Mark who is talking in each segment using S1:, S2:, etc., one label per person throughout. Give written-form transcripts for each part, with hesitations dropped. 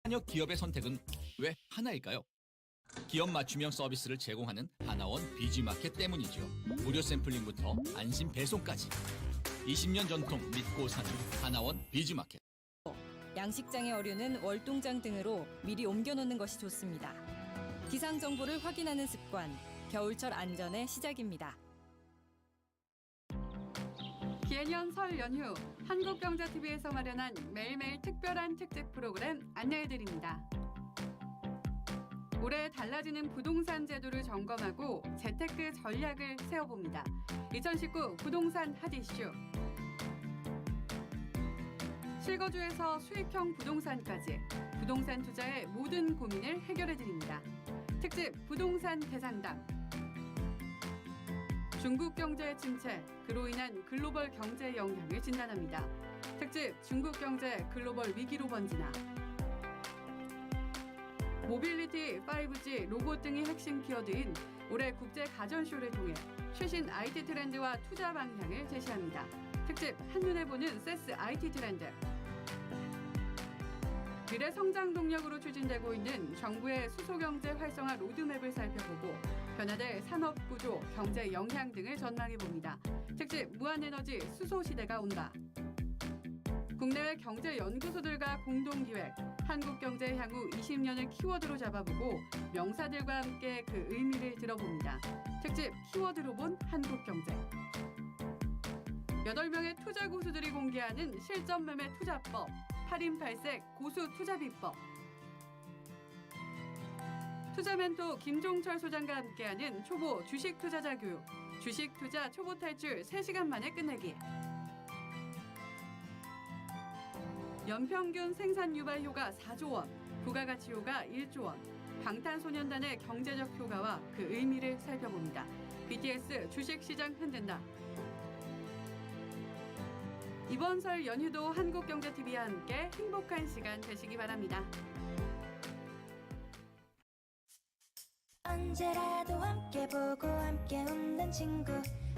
S1: 한여 기업의 선택은 왜 하나일까요? 기업 맞춤형 서비스를 제공하는 하나원 비지마켓 때문이죠. 무료 샘플링부터 안심 배송까지 20년 전통 믿고 사는 하나원 비지마켓.
S2: 양식장의 어류는 월동장 등으로 미리 옮겨놓는 것이 좋습니다. 기상 정보를 확인하는 습관, 겨울철 안전의 시작입니다.
S3: 기해년 설 연휴 한국경제TV에서 마련한 매일매일 특별한 특집 프로그램 안내해드립니다. 올해 달라지는 부동산 제도를 점검하고 재테크 전략을 세워봅니다. 2019 부동산 핫이슈. 실거주에서 수익형 부동산까지 부동산 투자의 모든 고민을 해결해드립니다. 특집 부동산 대상담. 중국 경제 침체, 그로 인한 글로벌 경제 영향을 진단합니다. 특집 중국 경제 글로벌 위기로 번지나. 모빌리티, 5G, 로봇 등이 핵심 키워드인 올해 국제 가전쇼를 통해 최신 IT 트렌드와 투자 방향을 제시합니다. 특집 한눈에 보는 세스 IT 트렌드. 미래 성장 동력으로 추진되고 있는 정부의 수소경제 활성화 로드맵을 살펴보고 변화될 산업 구조, 경제 영향 등을 전망해봅니다. 특집 무한에너지 수소 시대가 온다. 국내외 경제 연구소들과 공동 기획, 한국 경제 향후 20년을 키워드로 잡아보고 명사들과 함께 그 의미를 들어봅니다. 특집 키워드로 본 한국 경제. 8명의 투자 고수들이 공개하는 실전 매매 투자법, 8인 8색 고수 투자 비법. 투자 멘토 김종철 소장과 함께하는 초보 주식 투자자 교육, 주식 투자 초보 탈출 3시간 만에 끝내기. 연평균 생산 유발 효과 4조 원, 부가가치 효과 1조 원, 방탄소년단의 경제적 효과와 그 의미를 살펴봅니다. BTS 주식시장 흔든다. 이번 설 연휴도 한국경제TV와 함께 행복한 시간 되시기 바랍니다.
S4: 언제라도 함께 보고 함께 웃는 친구,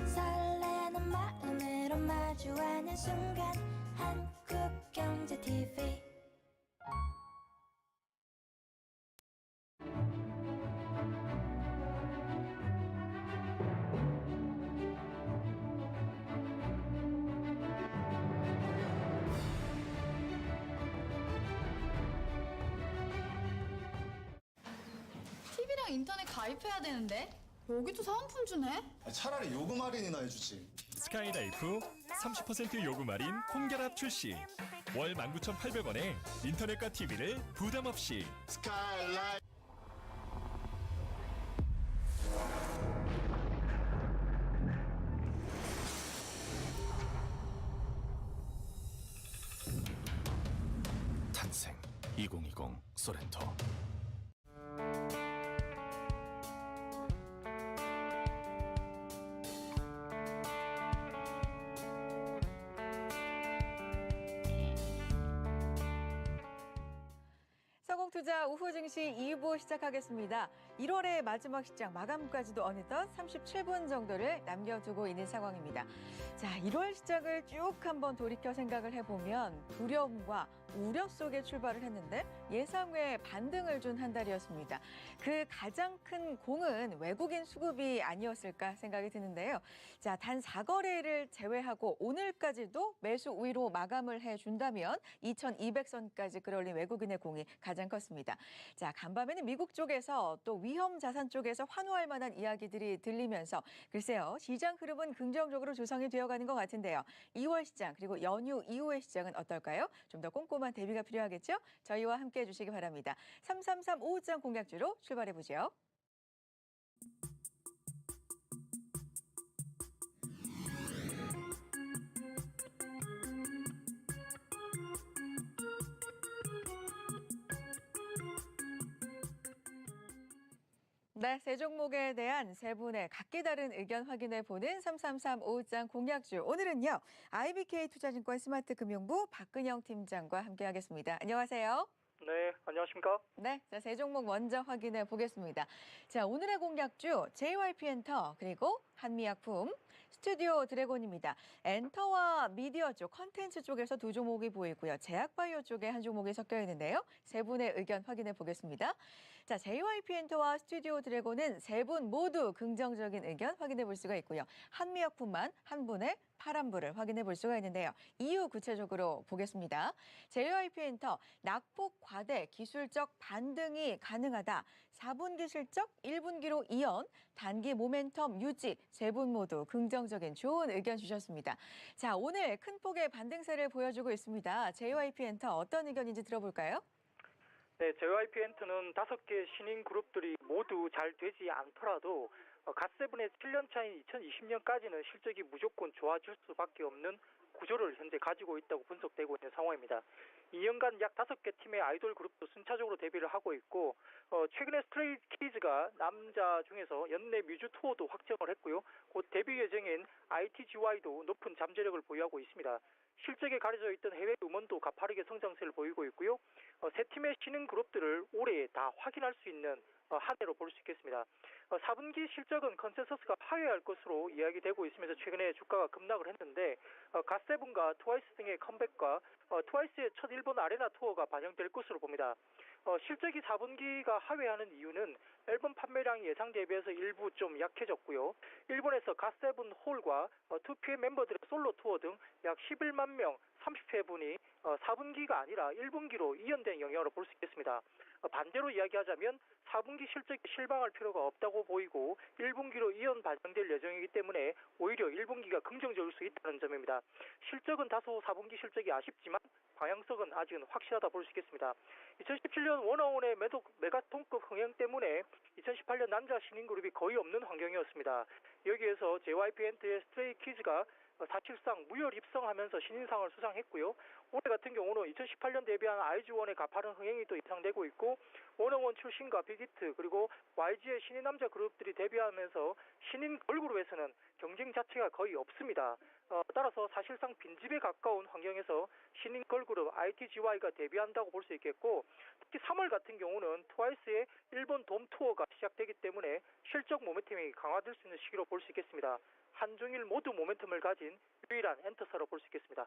S4: 설레는 마음으로 마주하는 순간 한국경제TV.
S5: TV랑 인터넷 가입해야 되는데 여기도 사은품 주네?
S6: 차라리 요금 할인이나 해주지.
S7: 스카이라이프 30% 요금 할인 콩결합 출시. 월 19,800원에 인터넷과 TV를 부담 없이.
S6: 스카이라이프.
S7: 탄생 2020 소렌토.
S8: 서공투자 오후 증시 2부 시작하겠습니다. 1월의 마지막 시장 마감까지도 어느덧 37분 정도를 남겨두고 있는 상황입니다. 자, 1월 시장을 쭉 한번 돌이켜 생각을 해보면 두려움과 우려 속에 출발을 했는데 예상 외 반등을 준 한 달이었습니다. 그 가장 큰 공은 외국인 수급이 아니었을까 생각이 드는데요. 자, 단 4거래를 제외하고 오늘까지도 매수 우위로 마감을 해준다면 2200선까지 끌어올린 외국인의 공이 가장 컸습니다. 자, 간밤에는 미국 쪽에서 또 위험 자산 쪽에서 환호할 만한 이야기들이 들리면서 글쎄요, 시장 흐름은 긍정적으로 조성이 되어가는 것 같은데요. 2월 시장 그리고 연휴 이후의 시장은 어떨까요? 좀 더 꼼꼼한 대비가 필요하겠죠? 저희와 함께해 주시기 바랍니다. 333 오후장 공략주로 출발해보죠. 네, 세 종목에 대한 세 분의 각기 다른 의견 확인해 보는 333 오후장 공략주. 오늘은요, IBK투자증권 스마트금융부 박근영 팀장과 함께하겠습니다. 안녕하세요.
S9: 네, 안녕하십니까?
S8: 네, 자, 세 종목 먼저 확인해 보겠습니다. 자, 오늘의 공략주 JYP엔터 그리고 한미약품, 스튜디오 드래곤입니다. 엔터와 미디어 쪽, 컨텐츠 쪽에서 두 종목이 보이고요. 제약바이오 쪽에 한 종목이 섞여 있는데요. 세 분의 의견 확인해 보겠습니다. 자, JYP엔터와 스튜디오 드래곤은 세 분 모두 긍정적인 의견 확인해 볼 수가 있고요. 한미약품만 한 분의 파란불을 확인해 볼 수가 있는데요. 이유 구체적으로 보겠습니다. JYP 엔터 낙폭 과대 기술적 반등이 가능하다. 4분기 실적 1분기로 이연, 단기 모멘텀 유지 세 분 모두 긍정적인 좋은 의견 주셨습니다. 자, 오늘 큰 폭의 반등세를 보여주고 있습니다. JYP 엔터 어떤 의견인지 들어볼까요?
S9: 네, JYP 엔터는 5개 신인 그룹들이 모두 잘 되지 않더라도 갓세븐의 7년 차인 2020년까지는 실적이 무조건 좋아질 수밖에 없는 구조를 현재 가지고 있다고 분석되고 있는 상황입니다. 2년간 약 5개 팀의 아이돌 그룹도 순차적으로 데뷔를 하고 있고 최근에 스트레이키즈가 남자 중에서 연내 뮤즈 투어도 확정을 했고요. 곧 데뷔 예정인 ITGY도 높은 잠재력을 보유하고 있습니다. 실적에 가려져 있던 해외 음원도 가파르게 성장세를 보이고 있고요. 세 팀의 신인 그룹들을 올해 다 확인할 수 있는 한 해로 볼 수 있겠습니다. 4분기 실적은 컨센서스가 하회할 것으로 이야기되고 있으면서 최근에 주가가 급락을 했는데 갓세븐과 트와이스 등의 컴백과 트와이스의 첫 일본 아레나 투어가 반영될 것으로 봅니다. 실적이 4분기가 하회하는 이유는 앨범 판매량이 예상 대비해서 일부 좀 약해졌고요. 일본에서 갓세븐 홀과 2PM 멤버들의 솔로 투어 등 약 11만 명 30회분이 4분기가 아니라 1분기로 이연된 영향으로 볼 수 있겠습니다. 반대로 이야기하자면 4분기 실적이 실망할 필요가 없다고 보이고 1분기로 이연 반영될 예정이기 때문에 오히려 1분기가 긍정적일 수 있다는 점입니다. 실적은 다소 4분기 실적이 아쉽지만 방향성은 아직은 확실하다 볼 수 있겠습니다. 2017년 워너원의 메가톤급 흥행 때문에 2018년 남자 신인 그룹이 거의 없는 환경이었습니다. 여기에서 JYP 엔터의 스트레이키즈가 사실상 무혈 입성하면서 신인상을 수상했고요. 올해 같은 경우는 2018년 데뷔한 아이즈원의 가파른 흥행이 또 예상되고 있고 워너원 출신과 빅히트 그리고 YG의 신인 남자 그룹들이 데뷔하면서 신인 걸그룹에서는 경쟁 자체가 거의 없습니다. 따라서 사실상 빈집에 가까운 환경에서 신인 걸그룹 ITGY가 데뷔한다고 볼 수 있겠고 특히 3월 같은 경우는 트와이스의 일본 돔 투어가 시작되기 때문에 실적 모멘텀이 강화될 수 있는 시기로 볼 수 있겠습니다. 한중일 모두 모멘텀을 가진 유일한 엔터사로 볼 수 있겠습니다.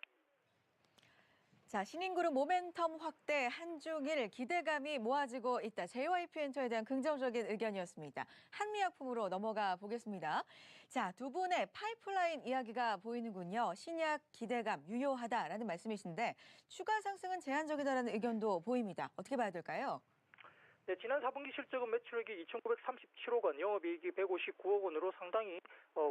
S8: 자, 신인그룹 모멘텀 확대 한중일 기대감이 모아지고 있다. JYP 엔터에 대한 긍정적인 의견이었습니다. 한미약품으로 넘어가 보겠습니다. 자, 두 분의 파이프라인 이야기가 보이는군요. 신약 기대감 유효하다라는 말씀이신데 추가 상승은 제한적이다라는 의견도 보입니다. 어떻게 봐야 될까요?
S9: 네, 지난 4분기 실적은 매출액이 2,937억 원, 영업이익이 159억 원으로 상당히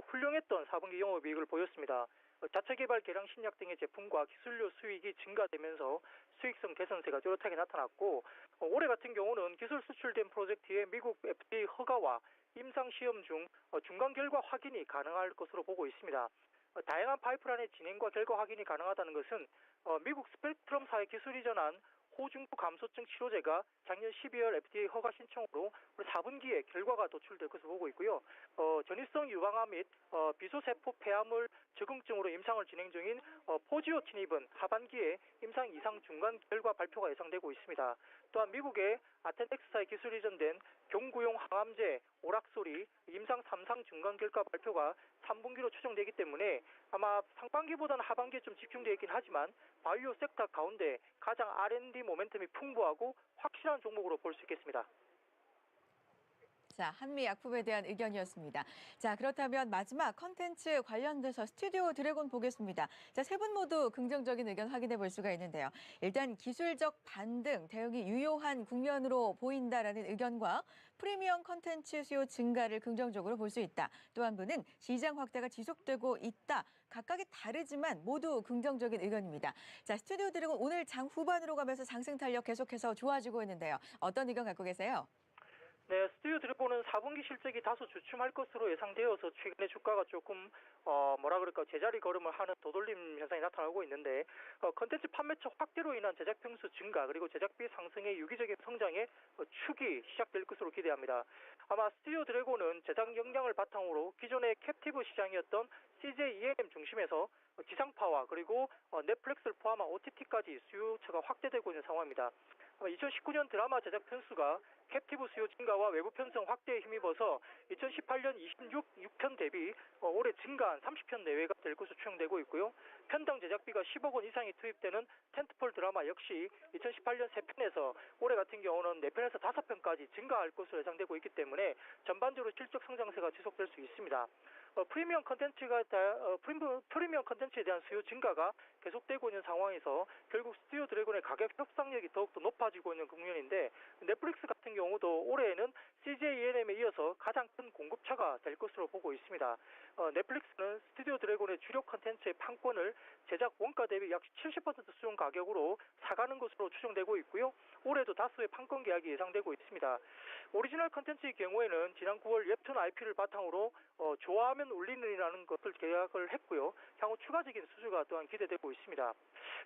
S9: 훌륭했던 4분기 영업이익을 보였습니다. 자체개발 계량 신약 등의 제품과 기술료 수익이 증가되면서 수익성 개선세가 뚜렷하게 나타났고 올해 같은 경우는 기술 수출된 프로젝트의 미국 FDA 허가와 임상시험 중 중간 결과 확인이 가능할 것으로 보고 있습니다. 다양한 파이프라인의 진행과 결과 확인이 가능하다는 것은 미국 스펙트럼사의 기술이 전한 호중부 감소증 치료제가 작년 12월 FDA 허가 신청으로 4분기에 결과가 도출될 것으로 보고 있고요. 전이성 유방암 및 비소세포 폐암을 적응증으로 임상을 진행 중인 포지오티닙은 하반기에 임상 이상 중간 결과 발표가 예상되고 있습니다. 또한 미국의 아텐엑스사의 기술이 이전된 경구용 항암제 오락솔이 임상 3상 중간 결과 발표가 3분기로 추정되기 때문에 아마 상반기보다는 하반기에 좀 집중되어 있긴 하지만 바이오 섹터 가운데 가장 R&D 모멘텀이 풍부하고 확실한 종목으로 볼 수 있겠습니다.
S8: 자, 한미약품에 대한 의견이었습니다. 자, 그렇다면 마지막 컨텐츠 관련돼서 스튜디오 드래곤 보겠습니다. 자, 세 분 모두 긍정적인 의견 확인해 볼 수가 있는데요. 일단 기술적 반등, 대응이 유효한 국면으로 보인다라는 의견과 프리미엄 컨텐츠 수요 증가를 긍정적으로 볼 수 있다. 또 한 분은 시장 확대가 지속되고 있다. 각각이 다르지만 모두 긍정적인 의견입니다. 자, 스튜디오 드래곤 오늘 장 후반으로 가면서 상승 탄력 계속해서 좋아지고 있는데요. 어떤 의견 갖고 계세요?
S9: 네, 스튜디오 드래곤은 4분기 실적이 다소 주춤할 것으로 예상되어서 최근에 주가가 조금 제자리 걸음을 하는 도돌림 현상이 나타나고 있는데 컨텐츠 판매처 확대로 인한 제작 평수 증가 그리고 제작비 상승의 유기적인 성장에 축이 시작될 것으로 기대합니다. 아마 스튜디오 드래곤은 제작 역량을 바탕으로 기존의 캡티브 시장이었던 CJ ENM 중심에서 지상파와 그리고 넷플릭스를 포함한 OTT까지 수요처가 확대되고 있는 상황입니다. 2019년 드라마 제작 편수가 캡티브 수요 증가와 외부 편성 확대에 힘입어서 2018년 26편 대비 올해 증가한 30편 내외가 될 것으로 추정되고 있고요. 편당 제작비가 10억 원 이상이 투입되는 텐트폴 드라마 역시 2018년 3편에서 올해 같은 경우는 4편에서 5편까지 증가할 것으로 예상되고 있기 때문에 전반적으로 실적 성장세가 지속될 수 있습니다. 프리미엄 컨텐츠에 대한 수요 증가가 계속되고 있는 상황에서 결국 스튜디오 드래곤의 가격 협상력이 더욱더 높아지고 있는 국면인데 넷플릭스 같은 경우도 올해에는 CJ ENM에 이어서 가장 큰 공급처가 될 것으로 보고 있습니다. 넷플릭스는 스튜디오 드래곤의 주력 컨텐츠의 판권을 제작 원가 대비 약 70% 수준 가격으로 사가는 것으로 추정되고 있고요. 올해도 다수의 판권 계약이 예상되고 있습니다. 오리지널 컨텐츠의 경우에는 지난 9월 웹툰 IP를 바탕으로 좋아하면 올리는이라는 것을 계약을 했고요. 향후 추가적인 수주가 또한 기대되고 있습니다.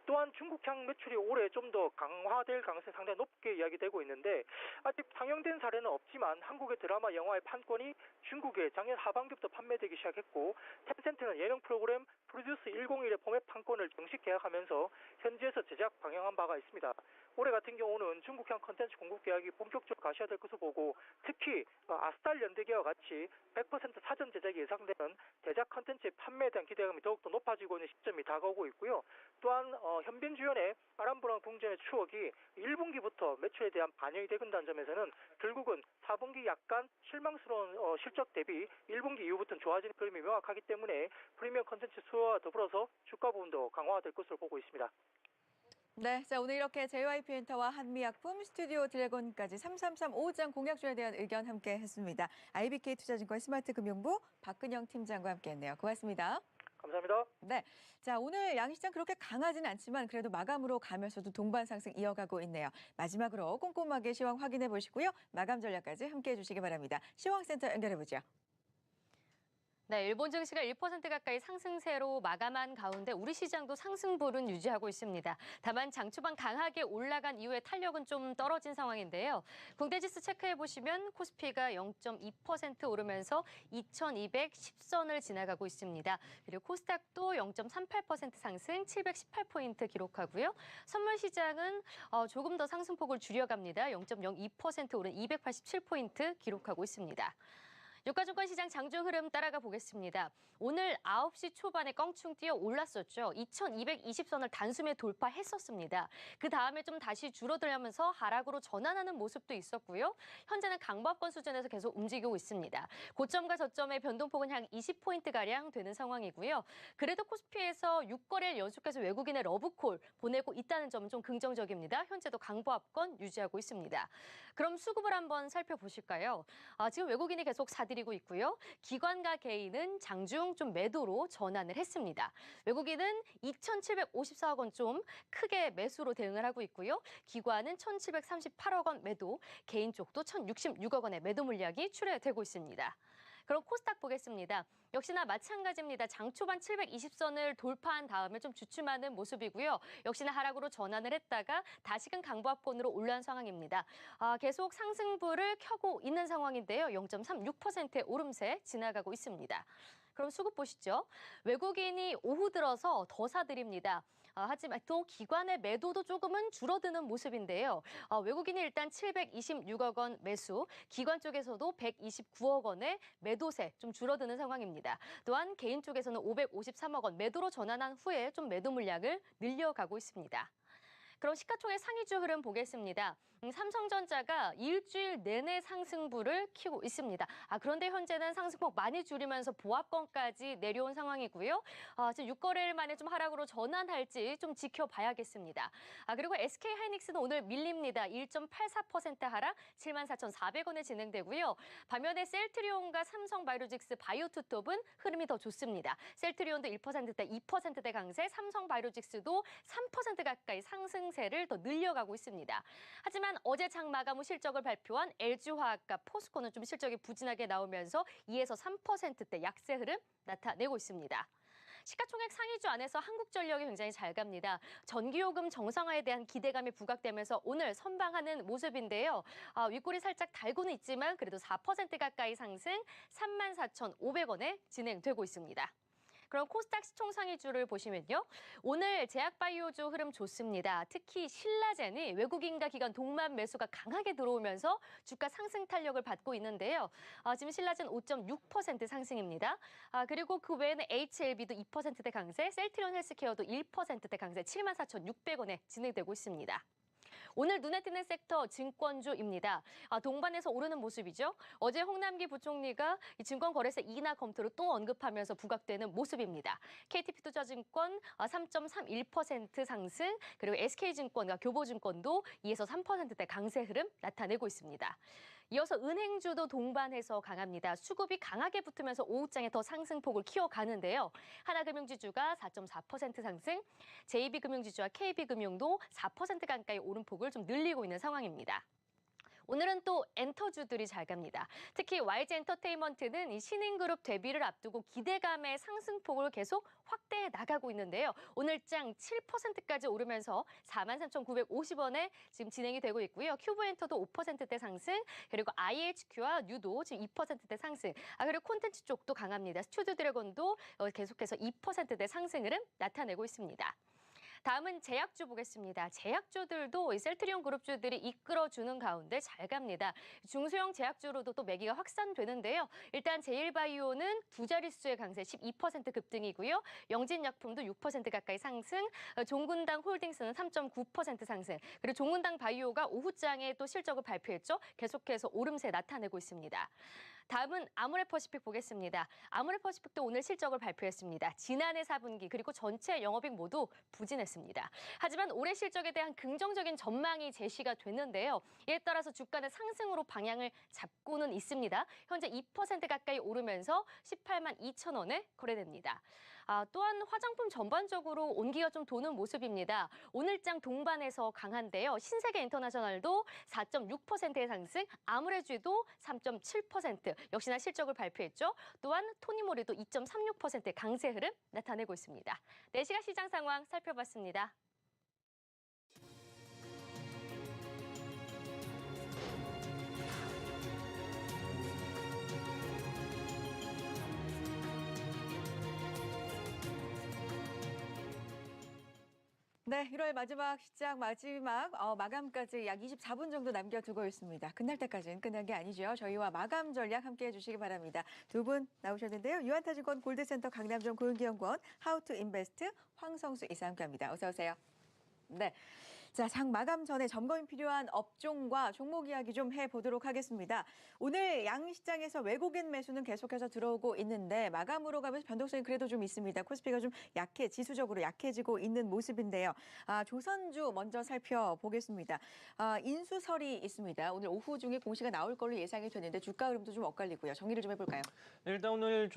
S9: 또한 중국향 매출이 올해 좀 더 강화될 가능성이 상당히 높게 이야기되고 있는데 아직 상영된 사례는 없지만 한국의 드라마 영화의 판권이 중국에 작년 하반기부터 판매되기 시작했고 텐센트는 예능 프로그램 프로듀스 101의 포맷 판권을 정식 계약하면서 현지에서 제작 방영한 바가 있습니다. 올해 같은 경우는 중국향 컨텐츠 공급 계약이 본격적으로 가셔야 될 것으로 보고 특히 아스탈 연대기와 같이 100% 사전 제작이 예상되는 대작 컨텐츠의 판매에 대한 기대감이 더욱더 높아지고 있는 시점이 다가오고 있고요. 또한 현빈 주연의 아람브랑 궁전의 추억이 1분기부터 매출에 대한 반영이 되는다는 점에서는 결국은 4분기 약간 실망스러운 실적 대비 1분기 이후부터는 좋아지는 그림이 명확하기 때문에 프리미엄 컨텐츠 수요와 더불어서 주가 부분도 강화될 것으로 보고 있습니다.
S8: 네, 자 오늘 이렇게 JYP 엔터와 한미약품, 스튜디오 드래곤까지 3335장 공약주에 대한 의견 함께 했습니다. IBK 투자증권 스마트금융부 박근영 팀장과 함께했네요. 고맙습니다.
S9: 감사합니다.
S8: 네, 자 오늘 양시장 그렇게 강하지는 않지만 그래도 마감으로 가면서도 동반 상승 이어가고 있네요. 마지막으로 꼼꼼하게 시황 확인해 보시고요. 마감 전략까지 함께해 주시기 바랍니다. 시황센터 연결해 보죠.
S10: 네, 일본 증시가 1% 가까이 상승세로 마감한 가운데 우리 시장도 상승불은 유지하고 있습니다. 다만 장 초반 강하게 올라간 이후에 탄력은 좀 떨어진 상황인데요. 국내 지수 체크해 보시면 코스피가 0.2% 오르면서 2210선을 지나가고 있습니다. 그리고 코스닥도 0.38% 상승 718포인트 기록하고요. 선물 시장은 조금 더 상승폭을 줄여갑니다. 0.02% 오른 287포인트 기록하고 있습니다. 유가증권 시장 장중 흐름 따라가 보겠습니다. 오늘 9시 초반에 껑충 뛰어 올랐었죠. 2220선을 단숨에 돌파했었습니다. 그 다음에 좀 다시 줄어들면서 하락으로 전환하는 모습도 있었고요. 현재는 강보합권 수준에서 계속 움직이고 있습니다. 고점과 저점의 변동폭은 약 20포인트가량 되는 상황이고요. 그래도 코스피에서 6거래일 연속해서 외국인의 러브콜 보내고 있다는 점은 좀 긍정적입니다. 현재도 강보합권 유지하고 있습니다. 그럼 수급을 한번 살펴보실까요? 지금 외국인이 계속 사들이고 있고요. 기관과 개인은 장중 좀 매도로 전환을 했습니다. 외국인은 2,754억 원 좀 크게 매수로 대응을 하고 있고요. 기관은 1,738억 원 매도, 개인 쪽도 1,066억 원의 매도 물량이 출회되고 있습니다. 그럼 코스닥 보겠습니다. 역시나 마찬가지입니다. 장 초반 720선을 돌파한 다음에 좀 주춤하는 모습이고요. 역시나 하락으로 전환을 했다가 다시금 강보합권으로 올라온 상황입니다. 계속 상승불을 켜고 있는 상황인데요. 0.36%의 오름세 지나가고 있습니다. 그럼 수급 보시죠. 외국인이 오후 들어서 더 사들입니다. 하지만 또 기관의 매도도 조금은 줄어드는 모습인데요. 외국인이 일단 726억 원 매수, 기관 쪽에서도 129억 원의 매도세 좀 줄어드는 상황입니다. 또한 개인 쪽에서는 553억 원 매도로 전환한 후에 좀 매도 물량을 늘려가고 있습니다. 그럼 시가총액 상위주 흐름 보겠습니다. 삼성전자가 일주일 내내 상승불을 켜고 있습니다. 그런데 현재는 상승폭 많이 줄이면서 보합권까지 내려온 상황이고요. 지금 6거래일 만에 좀 하락으로 전환할지 좀 지켜봐야겠습니다. 그리고 SK하이닉스는 오늘 밀립니다. 1.84% 하락 74,400원에 진행되고요. 반면에 셀트리온과 삼성바이오로직스 바이오투톱은 흐름이 더 좋습니다. 셀트리온도 1%대 2%대 강세, 삼성바이오로직스도 3% 가까이 상승세를 더 늘려가고 있습니다. 하지만 어제 장 마감 후 실적을 발표한 LG화학과 포스코는 좀 실적이 부진하게 나오면서 2에서 3%대 약세 흐름 나타내고 있습니다. 시가총액 상위주 안에서 한국전력이 굉장히 잘 갑니다. 전기요금 정상화에 대한 기대감이 부각되면서 오늘 선방하는 모습인데요. 윗골이 살짝 달고는 있지만 그래도 4% 가까이 상승 34,500원에 진행되고 있습니다. 그럼 코스닥 시총 상위주를 보시면요. 오늘 제약바이오주 흐름 좋습니다. 특히 신라젠이 외국인과 기관 동반 매수가 강하게 들어오면서 주가 상승 탄력을 받고 있는데요. 지금 신라젠 5.6% 상승입니다. 그리고 그 외에는 HLB도 2%대 강세, 셀트리온 헬스케어도 1%대 강세 74,600원에 진행되고 있습니다. 오늘 눈에 띄는 섹터 증권주입니다. 동반해서 오르는 모습이죠. 어제 홍남기 부총리가 이 증권거래세 인하 검토를 또 언급하면서 부각되는 모습입니다. KTP투자증권 3.31% 상승, 그리고 SK증권과 교보증권도 2에서 3%대 강세 흐름 나타내고 있습니다. 이어서 은행주도 동반해서 강합니다. 수급이 강하게 붙으면서 오후장에 더 상승폭을 키워가는데요. 하나금융지주가 4.4% 상승, JB금융지주와 KB금융도 4% 가까이 오름폭을 좀 늘리고 있는 상황입니다. 오늘은 또 엔터주들이 잘 갑니다. 특히 YG엔터테인먼트는 이 신인그룹 데뷔를 앞두고 기대감의 상승폭을 계속 확대해 나가고 있는데요. 오늘장 7%까지 오르면서 43,950원에 지금 진행이 되고 있고요. 큐브엔터도 5%대 상승, 그리고 IHQ와 뉴도 지금 2%대 상승. 그리고 콘텐츠 쪽도 강합니다. 스튜디오드래곤도 계속해서 2%대 상승 흐름 나타내고 있습니다. 다음은 제약주 보겠습니다. 제약주들도 이 셀트리온 그룹주들이 이끌어주는 가운데 잘 갑니다. 중소형 제약주로도 또 매기가 확산되는데요. 일단 제일바이오는 두 자릿수의 강세 12% 급등이고요. 영진약품도 6% 가까이 상승, 종근당 홀딩스는 3.9% 상승, 그리고 종근당 바이오가 오후장에 또 실적을 발표했죠. 계속해서 오름세 나타내고 있습니다. 다음은 아모레퍼시픽 보겠습니다. 아모레퍼시픽도 오늘 실적을 발표했습니다. 지난해 4분기 그리고 전체 영업이익 모두 부진했습니다. 하지만 올해 실적에 대한 긍정적인 전망이 제시가 됐는데요. 이에 따라서 주가는 상승으로 방향을 잡고는 있습니다. 현재 2% 가까이 오르면서 18만 2천 원에 거래됩니다. 또한 화장품 전반적으로 온기가 좀 도는 모습입니다. 오늘장 동반해서 강한데요. 신세계 인터내셔널도 4.6%의 상승, 아무레주도 3.7% 역시나 실적을 발표했죠. 또한 토니모리도 2.36%의 강세 흐름 나타내고 있습니다. 4시간 시장 상황 살펴봤습니다.
S8: 네, 1월 마지막 시장 마감까지 약 24분 정도 남겨두고 있습니다. 끝날 때까지는 끝난 게 아니죠. 저희와 마감 전략 함께해 주시기 바랍니다. 두 분 나오셨는데요. 유한타증권 골드센터 강남점 고용기연구원 하우투인베스트 황성수 이사 함께합니다. 어서 오세요. 네. 자, 장 마감 전에 점검이 필요한 업종과 종목 이야기 좀 해보도록 하겠습니다. 오늘 양시장에서 외국인 매수는 계속해서 들어오고 있는데 마감으로 가면서 변동성이 그래도 좀 있습니다. 코스피가 좀 지수적으로 약해지고 있는 모습인데요. 조선주 먼저 살펴보겠습니다. 인수설이 있습니다. 오늘 오후 중에 공시가 나올 걸로 예상이 되는데 주가 흐름도 좀 엇갈리고요. 정리를 좀 해볼까요?
S11: 일단 오늘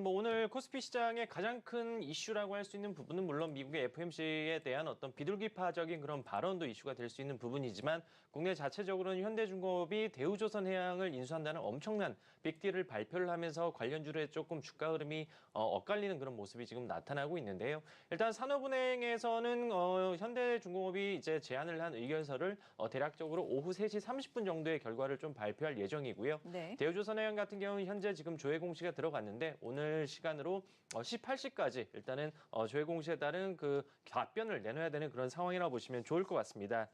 S11: 오늘 코스피 시장의 가장 큰 이슈라고 할 수 있는 부분은 물론 미국의 FOMC에 대한 어떤 비둘기파적인 그런 발언도 이슈가 될 수 있는 부분이지만 국내 자체적으로는 현대중공업이 대우조선해양을 인수한다는 엄청난 빅딜을 발표를 하면서 관련주의 조금 주가 흐름이 엇갈리는 그런 모습이 지금 나타나고 있는데요. 일단 산업은행에서는 현대중공업이 이제 제안을 한 의견서를 대략적으로 오후 3시 30분 정도의 결과를 좀 발표할 예정이고요.
S8: 네.
S11: 대우조선해양 같은 경우는 현재 지금 조회 공시가 들어갔는데 오늘 시간으로 18시까지 일단은 조회 공시에 따른 그 답변을 내놔야 되는 그런 상황이라고 보시면 좋을 것 같습니다.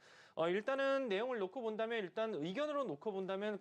S11: 일단은 내용을 놓고 본다면 일단 의견으로 놓고 본다면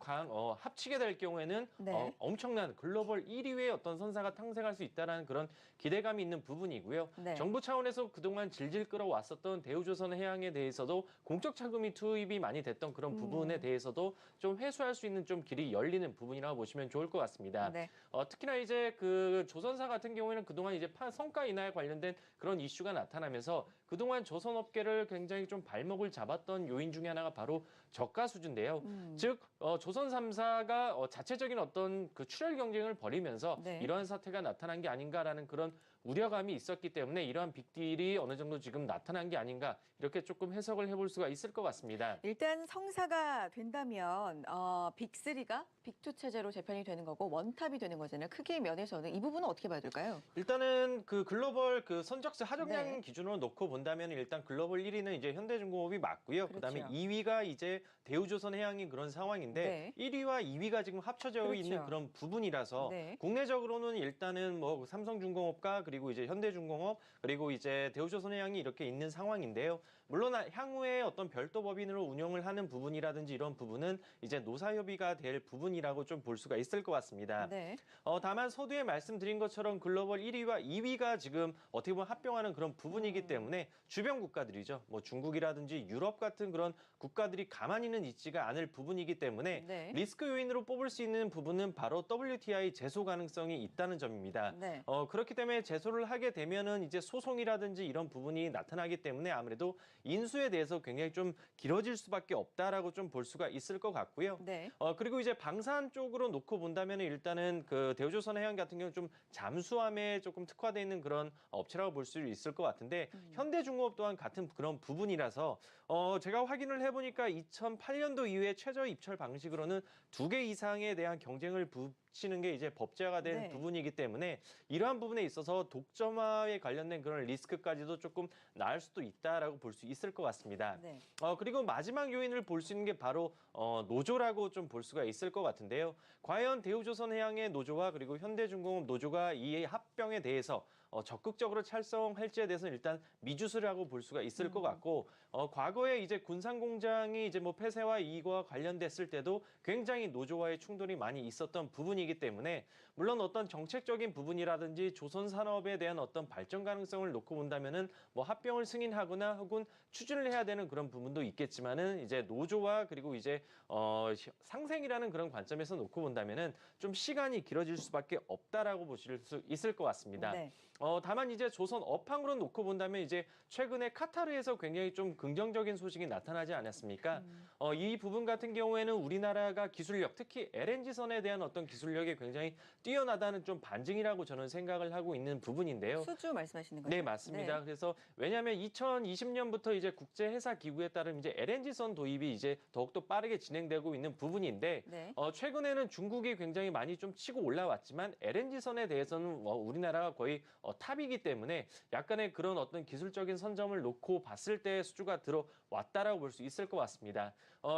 S11: 합치게 될 경우에는
S8: 네.
S11: 엄청난 글로벌 1위의 어떤 선사가 탄생할 수 있다는 그런 기대감이 있는 부분이고요.
S8: 네.
S11: 정부 차원에서 그동안 질질 끌어왔었던 대우조선해양에 대해서도 공적 자금이 투입이 많이 됐던 그런 부분에 대해서도 좀 회수할 수 있는 좀 길이 열리는 부분이라고 보시면 좋을 것 같습니다.
S8: 네.
S11: 특히나 이제 그 조선사 같은 경우에는 그동안 이제 성과 인하에 관련된 그런 이슈가 나타나면서 그동안 조선업계를 굉장히 좀 발목을 잡았던 요인 중에 하나가 바로 저가 수준인데요. 즉 조선 3사가 자체적인 어떤 그 출혈 경쟁을 벌이면서
S8: 네.
S11: 이러한 사태가 나타난 게 아닌가라는 그런 우려감이 있었기 때문에 이러한 빅딜이 어느 정도 지금 나타난 게 아닌가 이렇게 조금 해석을 해볼 수가 있을 것 같습니다.
S8: 일단 성사가 된다면 빅3가 빅2 체제로 재편이 되는 거고 원탑이 되는 거잖아요. 크기의 면에서는 이 부분은 어떻게 봐야 될까요?
S11: 일단은 그 글로벌 그 선적세 하정량
S8: 네.
S11: 기준으로 놓고 본다면 일단 글로벌 1위는 이제 현대중공업이 맞고요. 그다음에
S8: 그렇죠.
S11: 2위가 이제 대우조선해양인 그런 상황인데
S8: 네.
S11: 1위와 2위가 지금 합쳐져
S8: 그렇죠.
S11: 있는 그런 부분이라서
S8: 네.
S11: 국내적으로는 일단은 뭐 삼성중공업과 그리고 이제 현대중공업 그리고 이제 대우조선해양이 이렇게 있는 상황인데요. 물론 향후에 어떤 별도 법인으로 운영을 하는 부분이라든지 이런 부분은 이제 노사협의가 될 부분이라고 좀 볼 수가 있을 것 같습니다.
S8: 네.
S11: 다만 서두에 말씀드린 것처럼 글로벌 1위와 2위가 지금 어떻게 보면 합병하는 그런 부분이기 때문에 주변 국가들이죠. 뭐 중국이라든지 유럽 같은 그런 국가들이 가만히는 있지가 않을 부분이기 때문에
S8: 네.
S11: 리스크 요인으로 뽑을 수 있는 부분은 바로 WTI 제소 가능성이 있다는 점입니다.
S8: 네.
S11: 그렇기 때문에 제소를 하게 되면은 이제 소송이라든지 이런 부분이 나타나기 때문에 아무래도 인수에 대해서 굉장히 좀 길어질 수밖에 없다라고 좀 볼 수가 있을 것 같고요.
S8: 네.
S11: 그리고 이제 방산 쪽으로 놓고 본다면 일단은 그 대우조선해양 같은 경우는 좀 잠수함에 조금 특화되어 있는 그런 업체라고 볼 수 있을 것 같은데 현대중공업 또한 같은 그런 부분이라서 제가 확인을 해보니까 2008년도 이후에 최저 입찰 방식으로는 2개 이상에 대한 경쟁을 붙이는 게 이제 법제화가 된
S8: 네.
S11: 부분이기 때문에 이러한 부분에 있어서 독점화에 관련된 그런 리스크까지도 조금 나을 수도 있다라고 볼 수 있을 것 같습니다.
S8: 네.
S11: 그리고 마지막 요인을 볼 수 있는 게 바로 노조라고 좀 볼 수가 있을 것 같은데요. 과연 대우조선해양의 노조와 그리고 현대중공업 노조가 이 합병에 대해서 적극적으로 찬성할지에 대해서는 일단 미주수라고 볼 수가 있을 것 같고 과거에 이제 군산공장이 이제 뭐 폐쇄와 이익과 관련됐을 때도 굉장히 노조와의 충돌이 많이 있었던 부분이기 때문에 물론 어떤 정책적인 부분이라든지 조선 산업에 대한 어떤 발전 가능성을 놓고 본다면은 뭐 합병을 승인하거나 혹은 추진을 해야 되는 그런 부분도 있겠지만은 이제 노조와 그리고 이제 상생이라는 그런 관점에서 놓고 본다면은 좀 시간이 길어질 수밖에 없다라고 보실 수 있을 것 같습니다.
S8: 네.
S11: 다만 이제 조선 업황으로 놓고 본다면 이제 최근에 카타르에서 굉장히 좀 긍정적인 소식이 나타나지 않았습니까? 이 부분 같은 경우에는 우리나라가 기술력, 특히 LNG선에 대한 어떤 기술력이 굉장히 뛰어나다는 좀 반증이라고 저는 생각을 하고 있는 부분인데요.
S8: 수주 말씀하시는 거죠?
S11: 네, 맞습니다. 그래서 왜냐하면 2020년부터 이제 국제해사기구에 따른 이제 LNG선 도입이 이제 더욱더 빠르게 진행되고 있는 부분인데
S8: 네.
S11: 최근에는 중국이 굉장히 많이 좀 치고 올라왔지만 LNG선에 대해서는 우리나라가 거의 탑이기 때문에 약간의 그런 어떤 기술적인 선점을 놓고 봤을 때 수주가 들어왔다라고 볼 수 있을 것 같습니다.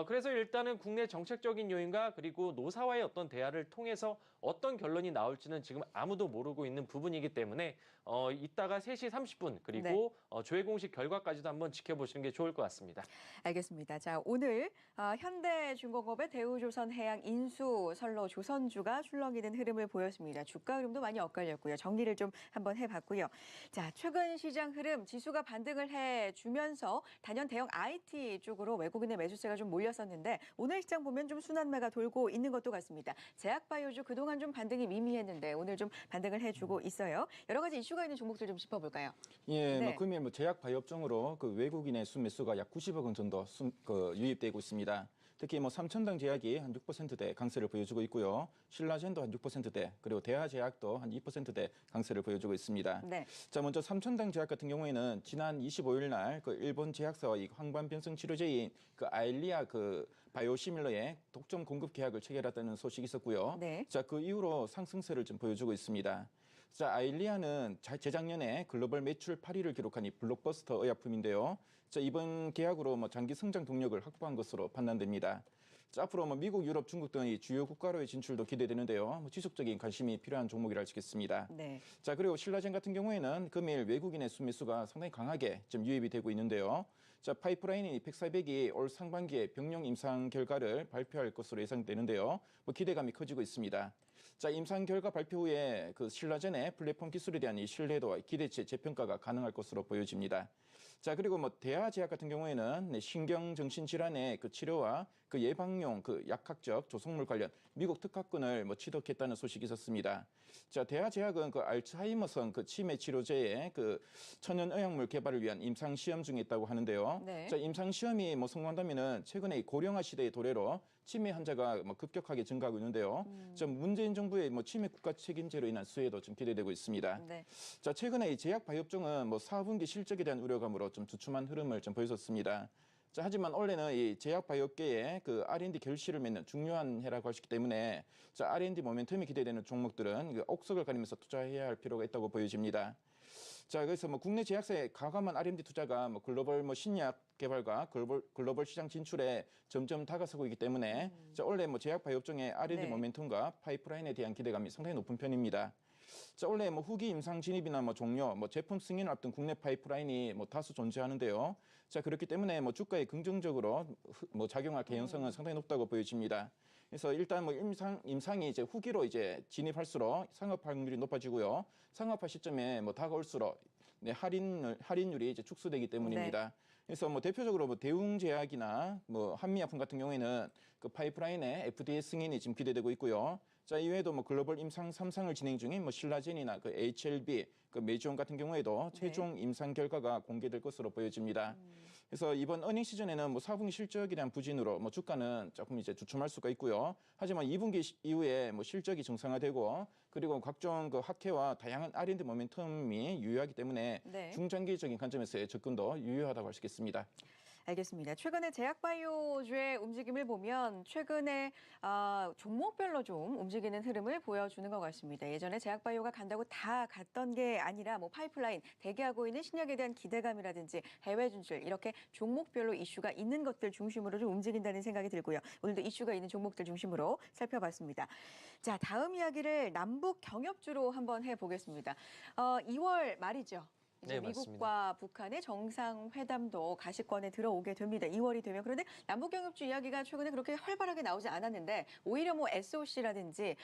S11: 그래서 일단은 국내 정책적인 요인과 그리고 노사와의 어떤 대화를 통해서 어떤 결론이 나올지는 지금 아무도 모르고 있는 부분이기 때문에 이따가 3시 30분 그리고 조회 공식 결과까지도 한번 지켜보시는 게 좋을 것 같습니다.
S8: 알겠습니다. 자, 오늘 현대중공업의 대우조선해양 인수 선로 조선주가 출렁이는 흐름을 보였습니다. 주가 흐름도 많이 엇갈렸고요. 정리를 좀 한번 해봤고요. 자, 최근 시장 흐름 지수가 반등을 해주면서 단연 대형 IT 쪽으로 외국인의 매수세가 좀 몰렸었는데 오늘 시장 보면 좀 순환매가 돌고 있는 것도 같습니다. 제약바이오주 그동안 좀 반등이 미미했는데 오늘 좀 반등을 해주고 있어요. 여러 가지 이슈가 있는 종목들 좀 짚어볼까요?
S12: 예,
S8: 네.
S12: 금일 제약 바이오업종으로 그 외국인의 순매수가 약 90억 원 정도 유입되고 있습니다. 특히 삼천당 제약이 한 6%대 강세를 보여주고 있고요. 신라젠도 한 6%대, 그리고 대하제약도 한 2%대 강세를 보여주고 있습니다.
S8: 네.
S12: 자, 먼저 삼천당 제약 같은 경우에는 지난 25일 날 그 일본 제약사와 이 항반변성 치료제인 그 아일리아 그 바이오시밀러의 독점 공급 계약을 체결했다는 소식이 있었고요.
S8: 네.
S12: 자, 그 이후로 상승세를 좀 보여주고 있습니다. 자, 아일리아는 재작년에 글로벌 매출 8위를 기록한 이 블록버스터 의약품인데요. 자, 이번 계약으로 장기 성장 동력을 확보한 것으로 판단됩니다. 자, 앞으로 미국, 유럽, 중국 등의 주요 국가로의 진출도 기대되는데요. 지속적인 관심이 필요한 종목이라 할 수 있겠습니다.
S8: 네.
S12: 자, 그리고 신라젠 같은 경우에는 금일 외국인의 순매수가 상당히 강하게 좀 유입이 되고 있는데요. 자, 파이프라인이 10400이 올 상반기에 병용 임상 결과를 발표할 것으로 예상되는데요. 기대감이 커지고 있습니다. 자, 임상 결과 발표 후에 그 신라젠의 플랫폼 기술에 대한 이 신뢰도와 기대치 재평가가 가능할 것으로 보여집니다. 자, 그리고 대하제약 같은 경우에는 신경정신질환의 그 치료와 그 예방용 그 약학적 조성물 관련 미국 특허권을 취득했다는 소식이 있었습니다. 자, 대하제약은 그 알츠하이머성 그 치매 치료제의 그 천연의약물 개발을 위한 임상 시험 중에 있다고 하는데요.
S8: 네.
S12: 자, 임상 시험이 성공한다면은 최근에 이 고령화 시대의 도래로 치매 환자가 급격하게 증가하고 있는데요. 자, 문재인 정부의 치매 국가 책임제로 인한 수혜도 좀 기대되고 있습니다.
S8: 네.
S12: 자, 최근에 이 제약 바이오업종은 4분기 실적에 대한 우려감으로 좀 주춤한 흐름을 좀 보였었습니다. 자, 하지만 올해는 이 제약 바이오업계의 그 R&D 결실을 맺는 중요한 해라고 할 수 있기 때문에 자, R&D 모멘텀이 기대되는 종목들은 옥석을 가리면서 투자해야 할 필요가 있다고 보여집니다. 자, 그래서 국내 제약사의 과감한 R&D 투자가 글로벌 신약 개발과 글로벌 시장 진출에 점점 다가서고 있기 때문에 자, 올해 제약 바이오업종의 R&D
S8: 네.
S12: 모멘텀과 파이프라인에 대한 기대감이 상당히 높은 편입니다. 자, 원래 뭐 후기 임상 진입이나 뭐 종료, 뭐 제품 승인을 앞둔 국내 파이프라인이 뭐 다수 존재하는데요. 자, 그렇기 때문에 뭐 주가에 긍정적으로 뭐 작용할 개연성은 상당히 높다고 보여집니다. 그래서 일단 뭐 임상이 이제 후기로 이제 진입할수록 상업화 확률이 높아지고요. 상업화 시점에 뭐 다가올수록 네, 할인율이 이제 축소되기 때문입니다. 그래서 뭐 대표적으로 뭐 대웅제약이나 뭐 한미약품 같은 경우에는 그 파이프라인의 FDA 승인이 지금 기대되고 있고요. 자, 이외에도 뭐 글로벌 임상 3상을 진행 중인 뭐 신라젠이나 그 HLB, 그 메지온 같은 경우에도 최종 임상 결과가 공개될 것으로 보여집니다. 그래서 이번 어닝 시즌에는 뭐 4분기 실적에 대한 부진으로 뭐 주가는 조금 이제 주춤할 수가 있고요. 하지만 2분기 이후에 뭐 실적이 정상화되고 그리고 각종 그 학회와 다양한 R&D 모멘텀이 유효하기 때문에 중장기적인 관점에서의 접근도 유효하다고 할 수 있겠습니다.
S8: 알겠습니다. 최근에 제약바이오주의 움직임을 보면 최근에 종목별로 좀 움직이는 흐름을 보여주는 것 같습니다. 예전에 제약바이오가 간다고 다 갔던 게 아니라 뭐 파이프라인, 대기하고 있는 신약에 대한 기대감이라든지 해외 진출 이렇게 종목별로 이슈가 있는 것들 중심으로 좀 움직인다는 생각이 들고요. 오늘도 이슈가 있는 종목들 중심으로 살펴봤습니다. 자, 다음 이야기를 남북 경협주로 한번 해보겠습니다. 2월 말이죠. 이제
S11: 네,
S8: 미국과 북한의 정상회담도 가시권에 들어오게 됩니다. 2월이 되면. 그런데 남북경협주 이야기가 최근에 그렇게 활발하게 나오지 않았는데 오히려 뭐 SOC라든지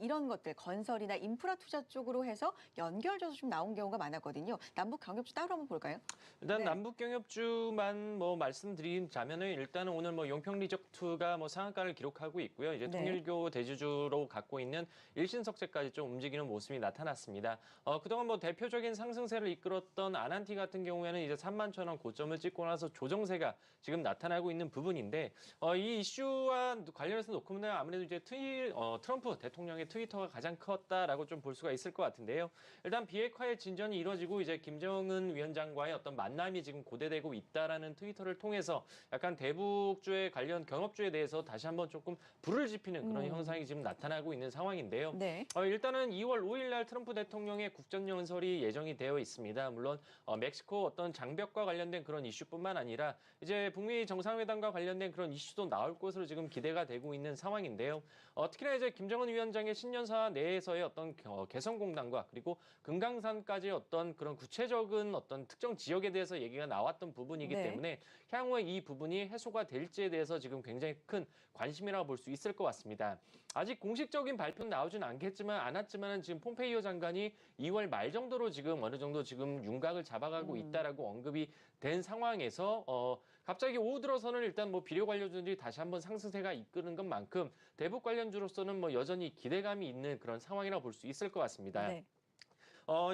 S8: 이런 것들 건설이나 인프라 투자 쪽으로 해서 연결져서 좀 나온 경우가 많았거든요. 남북경협주 따로 한번 볼까요?
S11: 일단 남북경협주만 뭐 말씀드리자면은 일단은 오늘 뭐 용평 리조트가 뭐 상한가를 기록하고 있고요. 이제 통일교 대주주로 갖고 있는 일신석재까지 좀 움직이는 모습이 나타났습니다. 그동안 뭐 대표적인 상승세를 이끌었던 아난티 같은 경우에는 이제 31,000원 고점을 찍고 나서 조정세가 지금 나타나고 있는 부분인데 이 이슈와 관련해서 놓고 보면 아무래도 이제 트럼프 대통령의 트위터가 가장 컸다라고 좀 볼 수가 있을 것 같은데요. 일단 비핵화의 진전이 이루어지고 이제 김정은 위원장과의 어떤 만남이 지금 고대되고 있다라는 트위터를 통해서 약간 대북주의 관련 경협주에 대해서 다시 한번 조금 불을 지피는 그런 현상이 지금 나타나고 있는 상황인데요. 일단은 2월 5일 날 트럼프 대통령의 국정연설이 예정이 되어 있습니다. 물론 멕시코 어떤 장벽과 관련된 그런 이슈뿐만 아니라 이제 북미 정상회담과 관련된 그런 이슈도 나올 것으로 지금 기대가 되고 있는 상황인데요. 특히나 이제 김정은 위원장의 신년사 내에서의 어떤 개성공단과 그리고 금강산까지 어떤 그런 구체적인 어떤 특정 지역에 대해서 얘기가 나왔던 부분이기 때문에 향후에 이 부분이 해소가 될지에 대해서 지금 굉장히 큰 관심이라고 볼 수 있을 것 같습니다. 아직 공식적인 발표는 나오진 않았지만 지금 폼페이오 장관이 2월 말 정도로 지금 어느 정도 지금 윤곽을 잡아가고 있다라고 언급이 된 상황에서 갑자기 오후 들어서는 일단 뭐 비료 관련주들이 다시 한번 상승세가 이끄는 것만큼 대북 관련주로서는 뭐 여전히 기대감이 있는 그런 상황이라고 볼 수 있을 것 같습니다.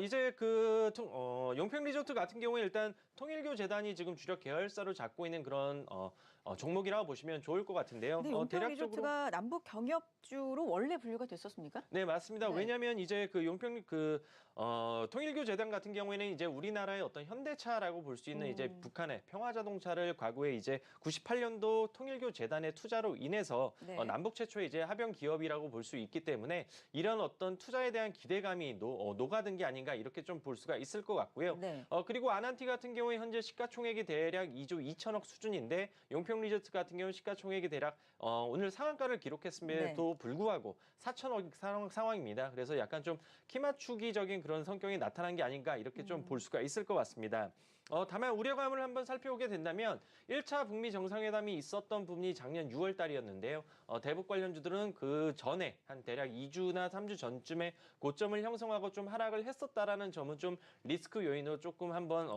S11: 이제 그 용평 리조트 같은 경우에 일단 통일교 재단이 지금 주력 계열사로 잡고 있는 그런 종목이라고 보시면 좋을 것 같은데요.
S8: 근데 용평 리조트가 남북 경협주로 원래 분류가 됐었습니까?
S11: 네, 맞습니다. 왜냐하면 이제 그 용평 통일교 재단 같은 경우에는 이제 우리나라의 어떤 현대차라고 볼 수 있는 이제 북한의 평화자동차를 과거에 이제 98년도 통일교 재단의 투자로 인해서 남북 최초의 이제 합영 기업이라고 볼 수 있기 때문에 이런 어떤 투자에 대한 기대감이 녹아든 게 아닌가 이렇게 좀 볼 수가 있을 것 같고요. 그리고 아난티 같은 경우에 현재 시가총액이 대략 2조 2천억 수준인데 용평 리조트 같은 경우 시가총액이 대략 오늘 상한가를 기록했음에도 불구하고 4천억 상황입니다. 그래서 약간 좀 키맞추기적인 그런 성격이 나타난 게 아닌가 이렇게 좀 볼 수가 있을 것 같습니다. 다만 우려감을 한번 살펴보게 된다면 1차 북미 정상회담이 있었던 부분이 작년 6월 달이었는데요. 대북 관련주들은 그 전에 한 대략 2주나 3주 전쯤에 고점을 형성하고 좀 하락을 했었다라는 점은 좀 리스크 요인으로 조금 한번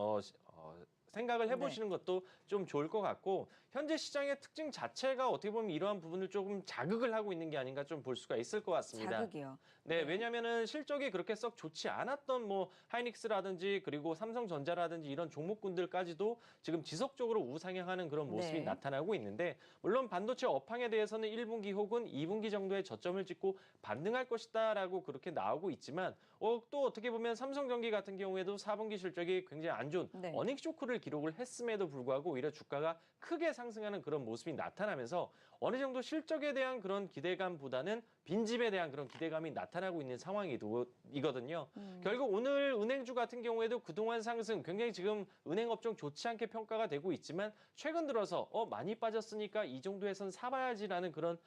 S11: 생각을 해보시는 것도 좀 좋을 것 같고 현재 시장의 특징 자체가 어떻게 보면 이러한 부분을 조금 자극을 하고 있는 게 아닌가 좀 볼 수가 있을 것 같습니다.
S8: 자극이요?
S11: 네, 왜냐하면은 실적이 그렇게 썩 좋지 않았던 뭐 하이닉스라든지 그리고 삼성전자라든지 이런 종목군들까지도 지금 지속적으로 우상향하는 그런 모습이 나타나고 있는데 물론 반도체 업황에 대해서는 1분기 혹은 2분기 정도의 저점을 찍고 반등할 것이다라고 그렇게 나오고 있지만 또 어떻게 보면 삼성전기 같은 경우에도 4분기 실적이 굉장히 안 좋은 어닝 쇼크를 기록을 했음에도 불구하고 오히려 주가가 크게 상승하는 그런 모습이 나타나면서 어느 정도 실적에 대한 그런 기대감보다는 빈집에 대한 그런 기대감이 나타나고 있는 상황이거든요. 결국 오늘 은행주 같은 경우에도 그동안 상승 굉장히 지금 은행업종 좋지 않게 평가가 되고 있지만 최근 들어서 많이 빠졌으니까 이 정도에선 사봐야지라는 그런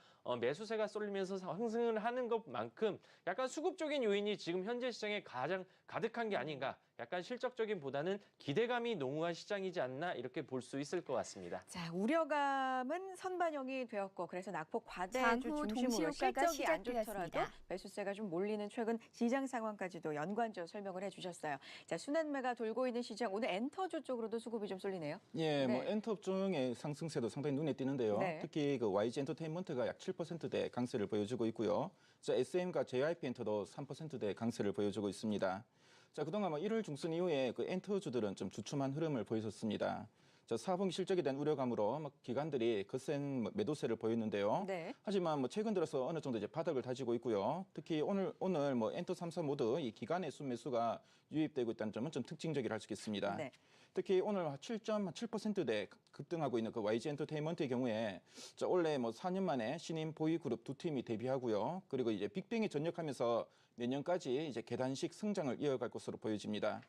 S11: 매수세가 쏠리면서 상승을 하는 것만큼 약간 수급적인 요인이 지금 현재 시장에 가장 가득한 게 아닌가. 약간 실적적인보다는 기대감이 농후한 시장이지 않나 이렇게 볼 수 있을 것 같습니다.
S8: 자, 우려감은 선반영이 되었고 그래서 낙폭 과대주
S13: 장후
S8: 중심으로
S13: 동시효과가
S8: 실적이 안 좋더라도
S13: 시작되었습니다.
S8: 매수세가 좀 몰리는 최근 시장 상황까지도 연관적으로 설명을 해주셨어요. 자, 순환매가 돌고 있는 시장 오늘 엔터주 쪽으로도 수급이 좀 쏠리네요.
S12: 예, 뭐
S8: 네.
S12: 엔터업종의 상승세도 상당히 눈에 띄는데요.
S8: 네.
S12: 특히 그 YG 엔터테인먼트가 약 7%대 강세를 보여주고 있고요. 자, SM과 JYP 엔터도 3%대 강세를 보여주고 있습니다. 자, 그동안 1월 중순 이후에 그 엔터주들은 좀 주춤한 흐름을 보였었습니다. 자, 4분기 실적에 대한 우려감으로 기관들이 거센 매도세를 보였는데요.
S8: 네.
S12: 하지만 최근 들어서 어느 정도 이제 바닥을 다지고 있고요. 특히 오늘 엔터 3사 모두 이 기관의 순매수가 유입되고 있다는 점은 좀 특징적이라 할 수 있겠습니다.
S8: 네.
S12: 특히 오늘 7.7%대 급등하고 있는 그 YG 엔터테인먼트의 경우에 원래 4년 만에 신인 보이 그룹 두 팀이 데뷔하고요. 그리고 이제 빅뱅에 전역하면서 내년까지 이제 계단식 성장을 이어갈 것으로 보여집니다.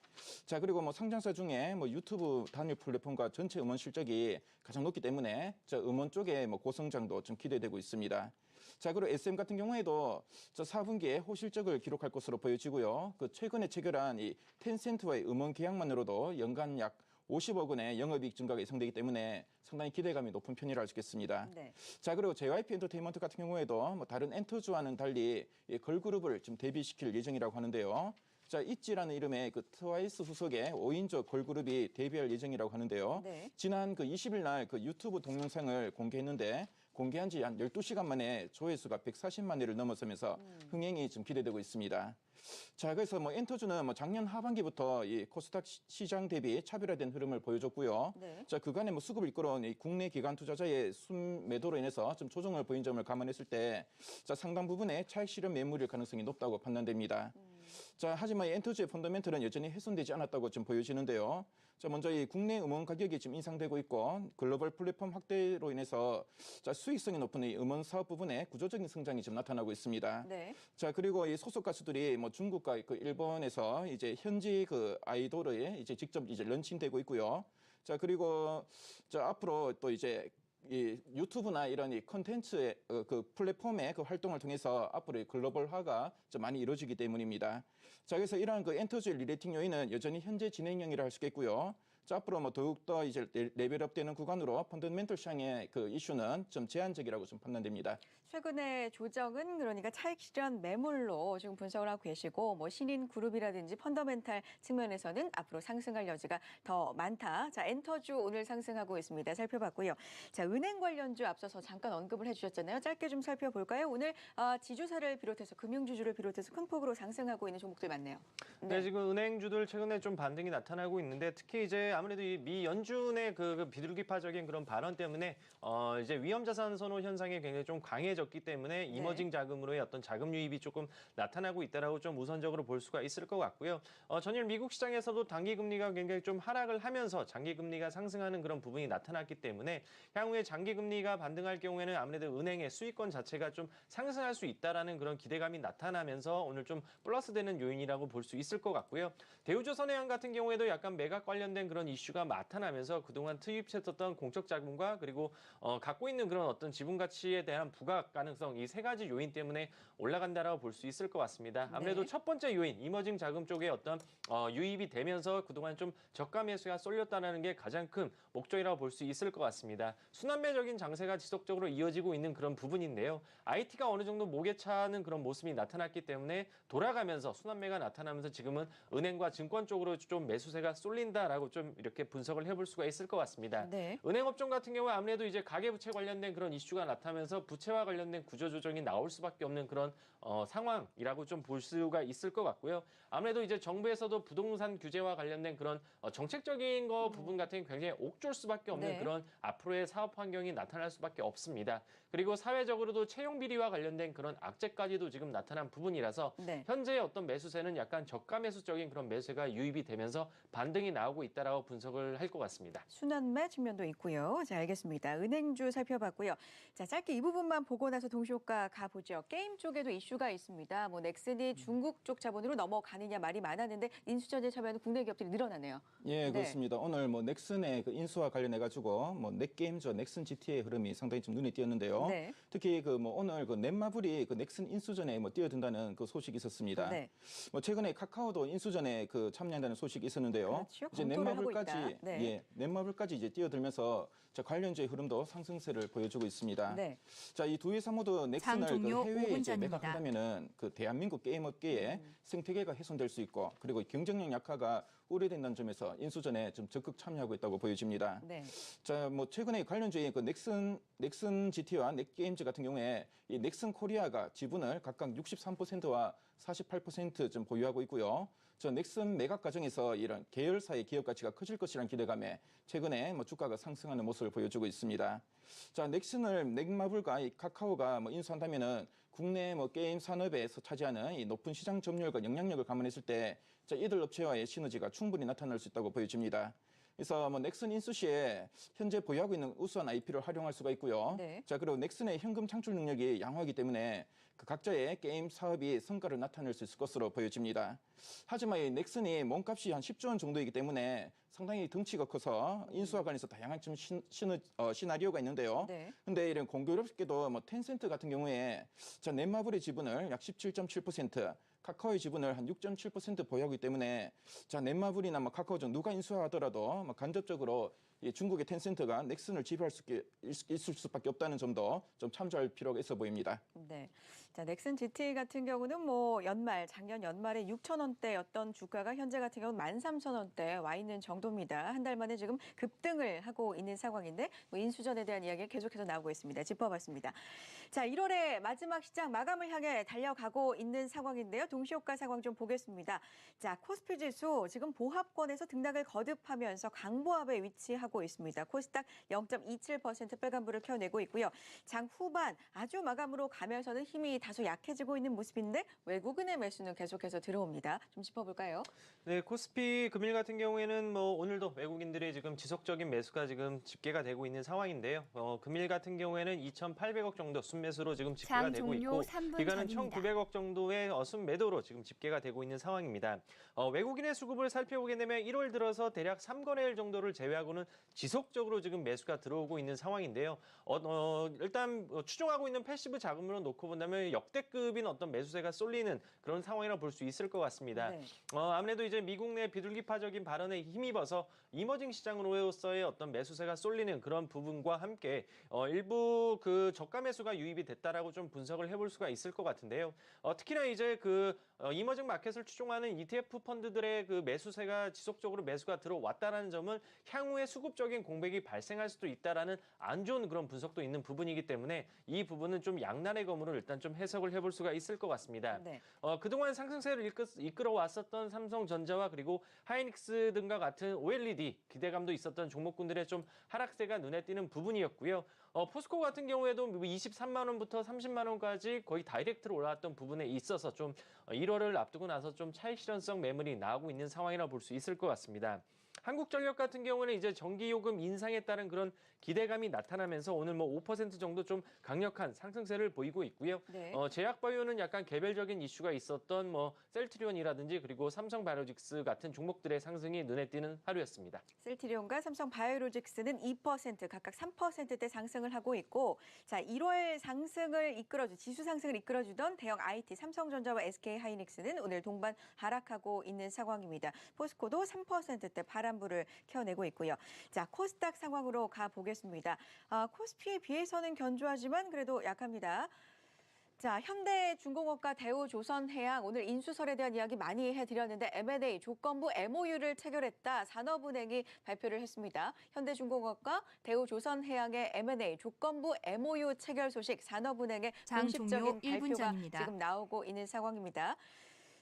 S12: 자, 그리고 상장사 중에 유튜브 단일 플랫폼과 전체 음원 실적이 가장 높기 때문에 음원 쪽에 고성장도 좀 기대되고 있습니다. 자, 그리고 SM 같은 경우에도 4분기에 호실적을 기록할 것으로 보여지고요. 그 최근에 체결한 이 텐센트와의 음원 계약만으로도 연간 약 50억 원의 영업이익 증가가 예상되기 때문에 상당히 기대감이 높은 편이라 할 수 있겠습니다.
S8: 네.
S12: 자, 그리고 JYP 엔터테인먼트 같은 경우에도 다른 엔터주와는 달리 이 걸그룹을 좀 데뷔시킬 예정이라고 하는데요. 자, 있지라는 이름의 그 트와이스 소속의 5인조 걸그룹이 데뷔할 예정이라고 하는데요.
S8: 네.
S12: 지난 그 20일 날 그 유튜브 동영상을 공개했는데 공개한 지 한 12시간 만에 조회수가 140만 회를 넘어서면서 흥행이 좀 기대되고 있습니다. 자, 그래서 엔터주는 작년 하반기부터 이 코스닥 시장 대비 차별화된 흐름을 보여줬고요.
S8: 네.
S12: 자, 그간의 수급을 이끌어온 이 국내 기관 투자자의 순매도로 인해서 좀 조정을 보인 점을 감안했을 때 상당 부분의 차익 실현 매물일 가능성이 높다고 판단됩니다. 자, 하지만 엔터주의 펀더멘털은 여전히 훼손되지 않았다고 좀 보여지는데요. 자, 먼저 이 국내 음원 가격이 지금 인상되고 있고 글로벌 플랫폼 확대로 인해서 수익성이 높은 이 음원 사업 부분에 구조적인 성장이 좀 나타나고 있습니다.
S8: 네.
S12: 자, 그리고 이 소속 가수들이 중국과 그 일본에서 이제 현지 그 아이돌을 이제 직접 이제 런칭되고 있고요. 자, 그리고 앞으로 또 이제 이 유튜브나 이런 이 콘텐츠의 그 플랫폼의 그 활동을 통해서 앞으로 이 글로벌화가 좀 많이 이루어지기 때문입니다. 자, 그래서 이러한 그 엔터주의 리레이팅 요인은 여전히 현재 진행형이라 할 수 있겠고요. 자, 앞으로 더욱더 이제 레벨업되는 구간으로 펀더멘털 시장의 그 이슈는 좀 제한적이라고 좀 판단됩니다.
S8: 최근의 조정은 그러니까 차익 실현 매물로 지금 분석을 하고 계시고 신인 그룹이라든지 펀더멘탈 측면에서는 앞으로 상승할 여지가 더 많다. 자, 엔터주 오늘 상승하고 있습니다. 살펴봤고요. 자, 은행 관련주 앞서서 잠깐 언급을 해주셨잖아요. 짧게 좀 살펴볼까요? 오늘 지주사를 비롯해서 금융주주를 비롯해서 큰 폭으로 상승하고 있는 종목들 많네요.
S11: 네, 지금 은행주들 최근에 좀 반등이 나타나고 있는데 특히 이제 아무래도 이 미 연준의 그 비둘기파적인 그런 발언 때문에 이제 위험자산 선호 현상이 굉장히 좀 강해졌기 때문에 이머징 자금으로의 어떤 자금 유입이 조금 나타나고 있다라고 좀 우선적으로 볼 수가 있을 것 같고요. 전일 미국 시장에서도 단기 금리가 굉장히 좀 하락을 하면서 장기 금리가 상승하는 그런 부분이 나타났기 때문에 향후에 장기 금리가 반등할 경우에는 아무래도 은행의 수익권 자체가 좀 상승할 수 있다라는 그런 기대감이 나타나면서 오늘 좀 플러스되는 요인이라고 볼 수 있을 것 같고요. 대우조선해양 같은 경우에도 약간 매각 관련된 그런 이슈가 나타나면서 그동안 투입했었던 공적 자금과 그리고 갖고 있는 그런 어떤 지분 가치에 대한 부각 가능성 이 세 가지 요인 때문에 올라간다라고 볼 수 있을 것 같습니다. 아무래도
S8: 네.
S11: 첫 번째 요인 이머징 자금 쪽에 어떤 유입이 되면서 그동안 좀 저가 매수가 쏠렸다는 게 가장 큰 목적이라고 볼 수 있을 것 같습니다. 순환매적인 장세가 지속적으로 이어지고 있는 그런 부분인데요. IT가 어느 정도 목에 차는 그런 모습이 나타났기 때문에 돌아가면서 순환매가 나타나면서 지금은 은행과 증권 쪽으로 좀 매수세가 쏠린다라고 좀 이렇게 분석을 해볼 수가 있을 것 같습니다.
S8: 네.
S11: 은행업종 같은 경우에 아무래도 이제 가계부채 관련된 그런 이슈가 나타나면서 부채와 관련된 구조조정이 나올 수밖에 없는 그런 상황이라고 좀 볼 수가 있을 것 같고요. 아무래도 이제 정부에서도 부동산 규제와 관련된 그런 정책적인 부분 같은 게 굉장히 옥졸 수밖에 없는
S8: 네.
S11: 그런 앞으로의 사업 환경이 나타날 수밖에 없습니다. 그리고 사회적으로도 채용 비리와 관련된 그런 악재까지도 지금 나타난 부분이라서
S8: 네.
S11: 현재의 어떤 매수세는 약간 저가 매수적인 그런 매수세가 유입이 되면서 반등이 나오고 있다라고 분석을 할 것 같습니다.
S8: 순환매 측면도 있고요. 자, 알겠습니다. 은행주 살펴봤고요. 자, 짧게 이 부분만 보고 나서 동시효과 가보죠. 게임 쪽에도 이슈가 있습니다. 뭐 넥슨이 중국 쪽 자본으로 넘어가느냐 말이 많았는데 인수전에 참여하는 국내 기업들이 늘어나네요.
S12: 예,
S8: 네.
S12: 그렇습니다. 오늘 뭐 넥슨의 그 인수와 관련해 가지고 뭐 넥게임즈, 넥슨 GT의 흐름이 상당히 좀 눈에 띄었는데요.
S8: 네.
S12: 특히 그 뭐 오늘 그 넷마블이 그 넥슨 인수전에 뭐 뛰어든다는 그 소식이 있었습니다.
S8: 네.
S12: 뭐 최근에 카카오도 인수전에 그 참여한다는 소식이 있었는데요.
S8: 그렇죠.
S12: 이제
S8: 검토를 하고
S12: 넷마블까지
S8: 있다. 네.
S12: 예, 넷마블까지 이제 뛰어들면서 저 관련주의 흐름도 상승세를 보여주고 있습니다.
S8: 네.
S12: 자, 이 두 회사 모두 넥슨을 그
S2: 종료
S12: 해외에
S2: 5분
S12: 이제
S2: 전입니다.
S12: 매각한다면은 그 대한민국 게임 업계의 생태계가 훼손될 수 있고 그리고 경쟁력 약화가 우려된다는 점에서 인수전에 좀 적극 참여하고 있다고 보여집니다.
S8: 네.
S12: 자, 뭐 최근에 관련주의 그 넥슨 GT와 넥게임즈 같은 경우에 이 넥슨 코리아가 지분을 각각 63%와 48%좀 보유하고 있고요. 저 넥슨 매각 과정에서 이런 계열사의 기업 가치가 커질 것이라는 기대감에 최근에 뭐 주가가 상승하는 모습을 보여주고 있습니다. 자, 넥슨을 넥마블과 이 카카오가 뭐 인수한다면은 국내 뭐 게임 산업에서 차지하는 이 높은 시장 점유율과 영향력을 감안했을 때 자, 이들 업체와의 시너지가 충분히 나타날 수 있다고 보여집니다. 그래서 뭐 넥슨 인수 시에 현재 보유하고 있는 우수한 IP를 활용할 수가 있고요.
S8: 네.
S12: 자, 그리고 넥슨의 현금 창출 능력이 양호하기 때문에 그 각자의 게임 사업이 성과를 나타낼 수 있을 것으로 보여집니다. 하지만 이 넥슨이 몸값이 한 10조 원 정도이기 때문에 상당히 덩치가 커서 인수와 관해서 다양한 좀 시나리오가 있는데요.
S8: 네.
S12: 근데 이런 공교롭게도 뭐 텐센트 같은 경우에 자, 넷마블의 지분을 약 17.7%, 카카오의 지분을 한 6.7% 보유하기 때문에 자, 넷마블이나 뭐 카카오 중 누가 인수하더라도 뭐 간접적으로 이 중국의 텐센트가 넥슨을 지배할 수 있을 수밖에 없다는 점도 좀 참조할 필요가 있어 보입니다.
S8: 네. 자, 넥슨 GT 같은 경우는 뭐 작년 연말에 6,000원대였던 주가가 현재 같은 경우는 13,000원대에 와 있는 정도입니다. 한 달 만에 지금 급등을 하고 있는 상황인데 뭐 인수전에 대한 이야기 계속해서 나오고 있습니다. 짚어봤습니다. 자, 1월의 마지막 시장 마감을 향해 달려가고 있는 상황인데요. 동시효과 상황 좀 보겠습니다. 자, 코스피 지수 지금 보합권에서 등락을 거듭하면서 강보합에 위치하고 있습니다. 코스닥 0.27% 빨간불을 켜내고 있고요. 장 후반 아주 마감으로 가면서는 힘이 다소 약해지고 있는 모습인데 외국인의 매수는 계속해서 들어옵니다. 좀 짚어볼까요?
S11: 네, 코스피 금일 같은 경우에는 뭐 오늘도 외국인들의 지금 지속적인 매수가 지금 집계가 되고 있는 상황인데요. 금일 같은 경우에는 2,800억 정도 순매수로 지금 집계가
S2: 장
S11: 되고
S2: 종료
S11: 있고
S2: 3분
S11: 기간은
S2: 전입니다.
S11: 1,900억 정도의 순매도로 지금 집계가 되고 있는 상황입니다. 외국인의 수급을 살펴보게 되면 1월 들어서 대략 3거래일 정도를 제외하고는 지속적으로 지금 매수가 들어오고 있는 상황인데요. 일단 추종하고 있는 패시브 자금으로 놓고 본다면 역대급인 어떤 매수세가 쏠리는 그런 상황이라 볼 수 있을 것 같습니다.
S8: 네.
S11: 아무래도 이제 미국 내 비둘기파적인 발언에 힘입어서 이머징 시장으로서의 어떤 매수세가 쏠리는 그런 부분과 함께 일부 그 저가 매수가 유입이 됐다라고 좀 분석을 해볼 수가 있을 것 같은데요. 특히나 이제 그 이머징 마켓을 추종하는 ETF 펀드들의 그 매수세가 지속적으로 매수가 들어왔다라는 점은 향후에 수급적인 공백이 발생할 수도 있다라는 안 좋은 그런 분석도 있는 부분이기 때문에 이 부분은 좀 양날의 검으로 일단 좀 해석을 해볼 수가 있을 것 같습니다.
S8: 네.
S11: 그동안 상승세를 이끌어 왔었던 삼성전자와 그리고 하이닉스 등과 같은 OLED 기대감도 있었던 종목군들의 좀 하락세가 눈에 띄는 부분이었고요. 포스코 같은 경우에도 23만 원부터 30만 원까지 거의 다이렉트로 올라왔던 부분에 있어서 좀 1월을 앞두고 나서 좀 차익 실현성 매물이 나오고 있는 상황이라 볼 수 있을 것 같습니다. 한국전력 같은 경우는 이제 전기요금 인상에 따른 그런 기대감이 나타나면서 오늘 뭐 5% 정도 좀 강력한 상승세를 보이고 있고요.
S8: 네.
S11: 제약바이오는 약간 개별적인 이슈가 있었던 뭐 셀트리온이라든지 그리고 삼성바이오로직스 같은 종목들의 상승이 눈에 띄는 하루였습니다.
S8: 셀트리온과 삼성바이오로직스는 2% 각각 3%대 상승을 하고 있고 자 1월 상승을 지수 상승을 이끌어주던 대형 IT 삼성전자와 SK하이닉스는 오늘 동반 하락하고 있는 상황입니다. 포스코도 3%대 바람불을 켜내고 있고요. 자 코스닥 상황으로 가보겠습니다. 코스피에 비해서는 견조하지만 그래도 약합니다. 자, 현대중공업과 대우조선해양 오늘 인수설에 대한 이야기 많이 해드렸는데 M&A 조건부 MOU를 체결했다. 산업은행이 발표를 했습니다. 현대중공업과 대우조선해양의 M&A 조건부 MOU 체결 소식 산업은행의
S2: 장 종료
S8: 공식적인
S2: 1분
S8: 발표가
S2: 전입니다.
S8: 지금 나오고 있는 상황입니다.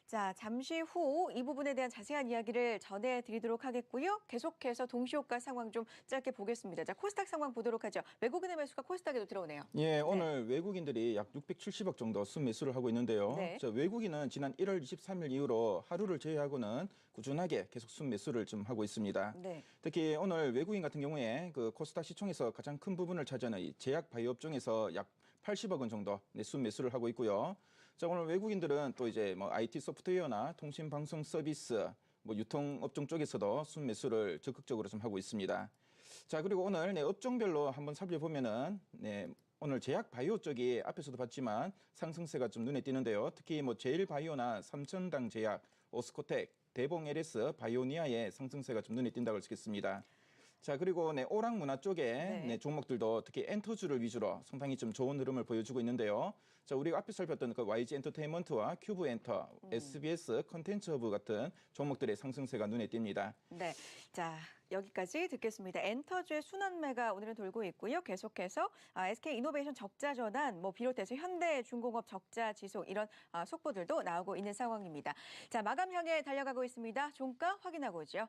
S8: 자, 잠시 후 이 부분에 대한 자세한 이야기를 전해드리도록 하겠고요. 계속해서 동시효과 상황 좀 짧게 보겠습니다. 자, 코스닥 상황 보도록 하죠. 외국인의 매수가 코스닥에도 들어오네요.
S12: 예, 오늘 외국인들이 약 670억 정도 순매수를 하고 있는데요.
S8: 네.
S12: 자, 외국인은 지난 1월 23일 이후로 하루를 제외하고는 꾸준하게 계속 순매수를 좀 하고 있습니다.
S8: 네.
S12: 특히 오늘 외국인 같은 경우에 그 코스닥 시총에서 가장 큰 부분을 차지하는 이 제약 바이오 업종에서 약 80억 원 정도 순매수를 하고 있고요. 자, 오늘 외국인들은 또 이제 뭐 IT 소프트웨어나 통신 방송 서비스, 뭐 유통 업종 쪽에서도 순매수를 적극적으로 좀 하고 있습니다. 자, 그리고 오늘 업종별로 한번 살펴보면은 오늘 제약 바이오 쪽이 앞에서도 봤지만 상승세가 좀 눈에 띄는데요. 특히 뭐 제일바이오나 삼천당 제약, 오스코텍, 대봉 LS, 바이오니아의 상승세가 좀 눈에 띈다고 할 수 있겠습니다. 자, 그리고 오락 문화 쪽에 종목들도 특히 엔터주를 위주로 상당히 좀 좋은 흐름을 보여주고 있는데요. 자, 우리가 앞에 살폈던 그 YG 엔터테인먼트와 큐브 엔터, SBS 컨텐츠 허브 같은 종목들의 상승세가 눈에 띕니다.
S8: 네. 자, 여기까지 듣겠습니다. 엔터주의 순환매가 오늘은 돌고 있고요. 계속해서 SK 이노베이션 적자 전환, 비롯해서 현대중공업 적자 지속 이런 속보들도 나오고 있는 상황입니다. 자, 마감 향해 달려가고 있습니다. 종가 확인하고 오죠.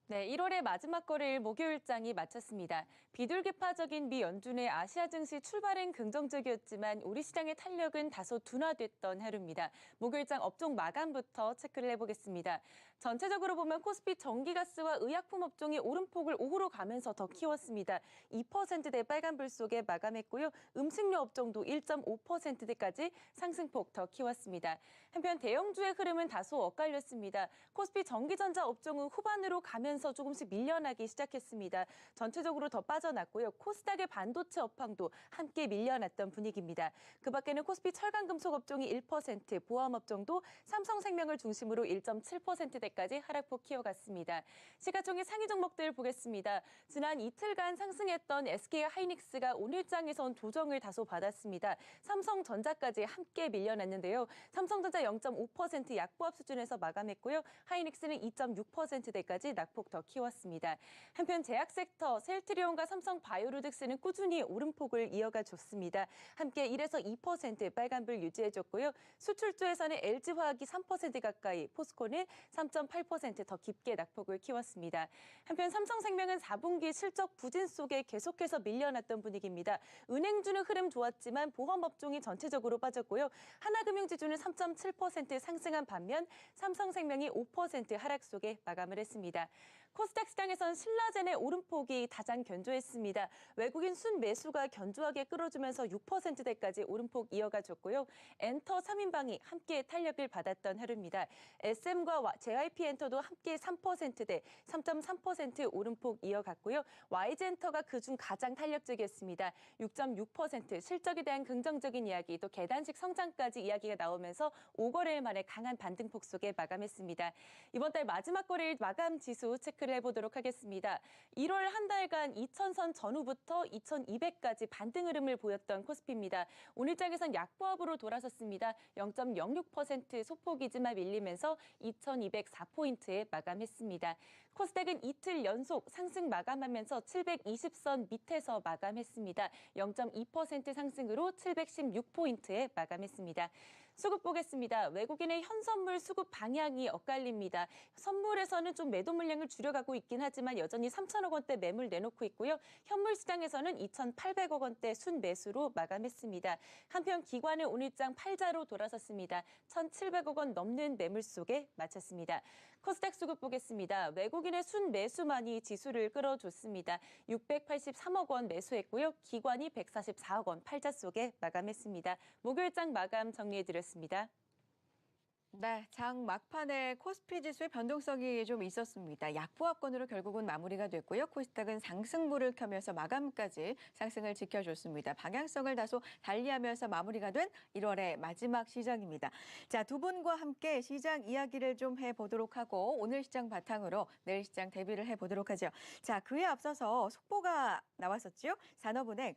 S13: 네, 1월의 마지막 거래일 목요일장이 마쳤습니다. 비둘기파적인 미 연준의 아시아 증시 출발은 긍정적이었지만 우리 시장의 탄력은 다소 둔화됐던 하루입니다. 목요일장 업종 마감부터 체크를 해보겠습니다. 전체적으로 보면 코스피 전기가스와 의약품 업종이 오름폭을 오후로 가면서 더 키웠습니다. 2%대 빨간불 속에 마감했고요. 음식료 업종도 1.5%대까지 상승폭 더 키웠습니다. 한편 대형주의 흐름은 다소 엇갈렸습니다. 코스피 전기전자 업종은 후반으로 가면서 조금씩 밀려나기 시작했습니다. 전체적으로 더 빠져났고요. 코스닥의 반도체 업황도 함께 밀려났던 분위기입니다. 그 밖에는 코스피 철강금속 업종이 1%, 보험 업종도 삼성생명을 중심으로 1.7%대까지 하락폭 키워갔습니다. 시가총액 상위 종목들 보겠습니다. 지난 이틀간 상승했던 SK 하이닉스가 오늘장에선 조정을 다소 받았습니다. 삼성전자까지 함께 밀려났는데요. 삼성전자 0.5% 약보합 수준에서 마감했고요. 하이닉스는 2.6%대까지 낙폭 더 키웠습니다. 한편 제약 섹터 셀트리온과 삼성 바이오로직스는 꾸준히 오름폭을 이어가 줬습니다. 함께 1에서 2% 빨간불 유지해줬고요. 수출주에서는 LG화학이 3% 가까이, 포스코는 3.8% 더 깊게 낙폭을 키웠습니다. 한편 삼성생명은 4분기 실적 부진 속에 계속해서 밀려났던 분위기입니다. 은행주는 흐름 좋았지만 보험업종이 전체적으로 빠졌고요. 하나금융지주는 3.7% 상승한 반면 삼성생명이 5% 하락 속에 마감을 했습니다. 코스닥 시장에선 신라젠의 오름폭이 가장 견조했습니다. 외국인 순매수가 견조하게 끌어주면서 6%대까지 오름폭 이어가줬고요. 엔터 3인방이 함께 탄력을 받았던 하루입니다. SM과 JYP엔터도 함께 3%대, 3.3% 오름폭 이어갔고요. YG엔터가 그중 가장 탄력적이었습니다. 6.6% 실적에 대한 긍정적인 이야기, 또 계단식 성장까지 이야기가 나오면서 5거래일 만에 강한 반등폭 속에 마감했습니다. 이번 달 마지막 거래일 마감 지수 체크를 해보도록 하겠습니다. 1월 한 달간 2000선 전후부터 2200까지 반등 흐름을 보였던 코스피입니다. 오늘장에선 약보합으로 돌아섰습니다. 0.06% 소폭이지만 밀리면서 2204포인트에 마감했습니다. 코스닥은 이틀 연속 상승 마감하면서 720선 밑에서 마감했습니다. 0.2% 상승으로 716포인트에 마감했습니다. 수급 보겠습니다. 외국인의 현선물 수급 방향이 엇갈립니다. 선물에서는 좀 매도 물량을 줄여가고 있긴 하지만 여전히 3천억 원대 매물 내놓고 있고요. 현물 시장에서는 2,800억 원대 순매수로 마감했습니다. 한편 기관은 오늘장 팔자로 돌아섰습니다. 1,700억 원 넘는 매물 속에 마쳤습니다. 코스닥 수급 보겠습니다. 외국인의 순매수만이 지수를 끌어줬습니다. 683억 원 매수했고요. 기관이 144억 원 팔자 속에 마감했습니다. 목요일장 마감 정리해드렸습니다.
S8: 네, 장 막판에 코스피 지수의 변동성이 좀 있었습니다. 약보합권으로 결국은 마무리가 됐고요. 코스닥은 상승불을 켜면서 마감까지 상승을 지켜줬습니다. 방향성을 다소 달리하면서 마무리가 된 1월의 마지막 시장입니다. 자, 두 분과 함께 시장 이야기를 좀 해보도록 하고 오늘 시장 바탕으로 내일 시장 대비를 해보도록 하죠. 자, 그에 앞서서 속보가 나왔었죠. 산업은행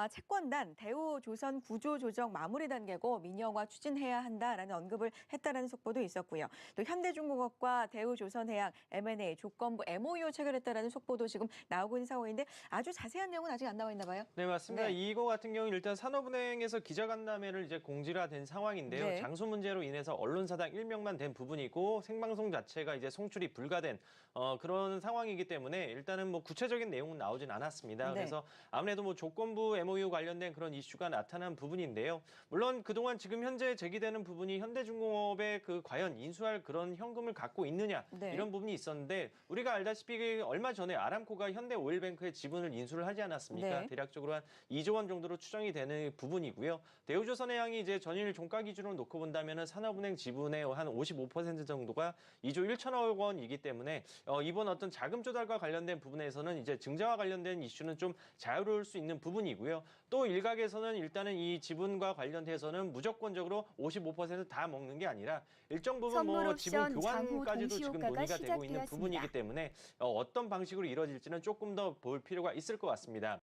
S8: 채권단 대우조선 구조조정 마무리 단계고 민영화 추진해야 한다라는 언급을 했다라는 하겠다는 속보도 있었고요. 또 현대중공업과 대우조선해양 M&A 조건부 MOU 체결했다라는 속보도 지금 나오고 있는 상황인데 아주 자세한 내용은 아직 안 나와 있나 봐요.
S11: 네, 맞습니다.
S8: 네.
S11: 이거 같은 경우는 일단 산업은행에서 기자간담회를 이제 공지가 된 상황인데요.
S8: 네.
S11: 장소 문제로 인해서 언론사당 1명만 된 부분이고 생방송 자체가 이제 송출이 불가된 그런 상황이기 때문에 일단은 뭐 구체적인 내용은 나오진 않았습니다.
S8: 네.
S11: 그래서 아무래도 뭐 조건부 MOU 관련된 그런 이슈가 나타난 부분인데요. 물론 그동안 지금 현재 제기되는 부분이 현대중공업에 그 과연 인수할 그런 현금을 갖고 있느냐
S8: 네.
S11: 이런 부분이 있었는데 우리가 알다시피 얼마 전에 아람코가 현대오일뱅크의 지분을 인수를 하지 않았습니까?
S8: 네.
S11: 대략적으로 한 2조 원 정도로 추정이 되는 부분이고요. 대우조선해양이 이제 전일 종가 기준으로 놓고 본다면은 산업은행 지분의 한 55% 정도가 2조 1천억 원이기 때문에 이번 어떤 자금 조달과 관련된 부분에서는 이제 증자와 관련된 이슈는 좀 자유로울 수 있는 부분이고요. 또 일각에서는 일단은 이 지분과 관련돼서는 무조건적으로 55% 다 먹는 게 아니라 일정 부분
S14: 선물
S11: 뭐
S14: 옵션
S11: 지분 교환까지도
S14: 동시
S11: 지금
S14: 효과가
S11: 논의가 되고 있는
S14: 시작되었습니다.
S11: 부분이기 때문에 어떤 방식으로 이루어질지는 조금 더 볼 필요가 있을 것 같습니다.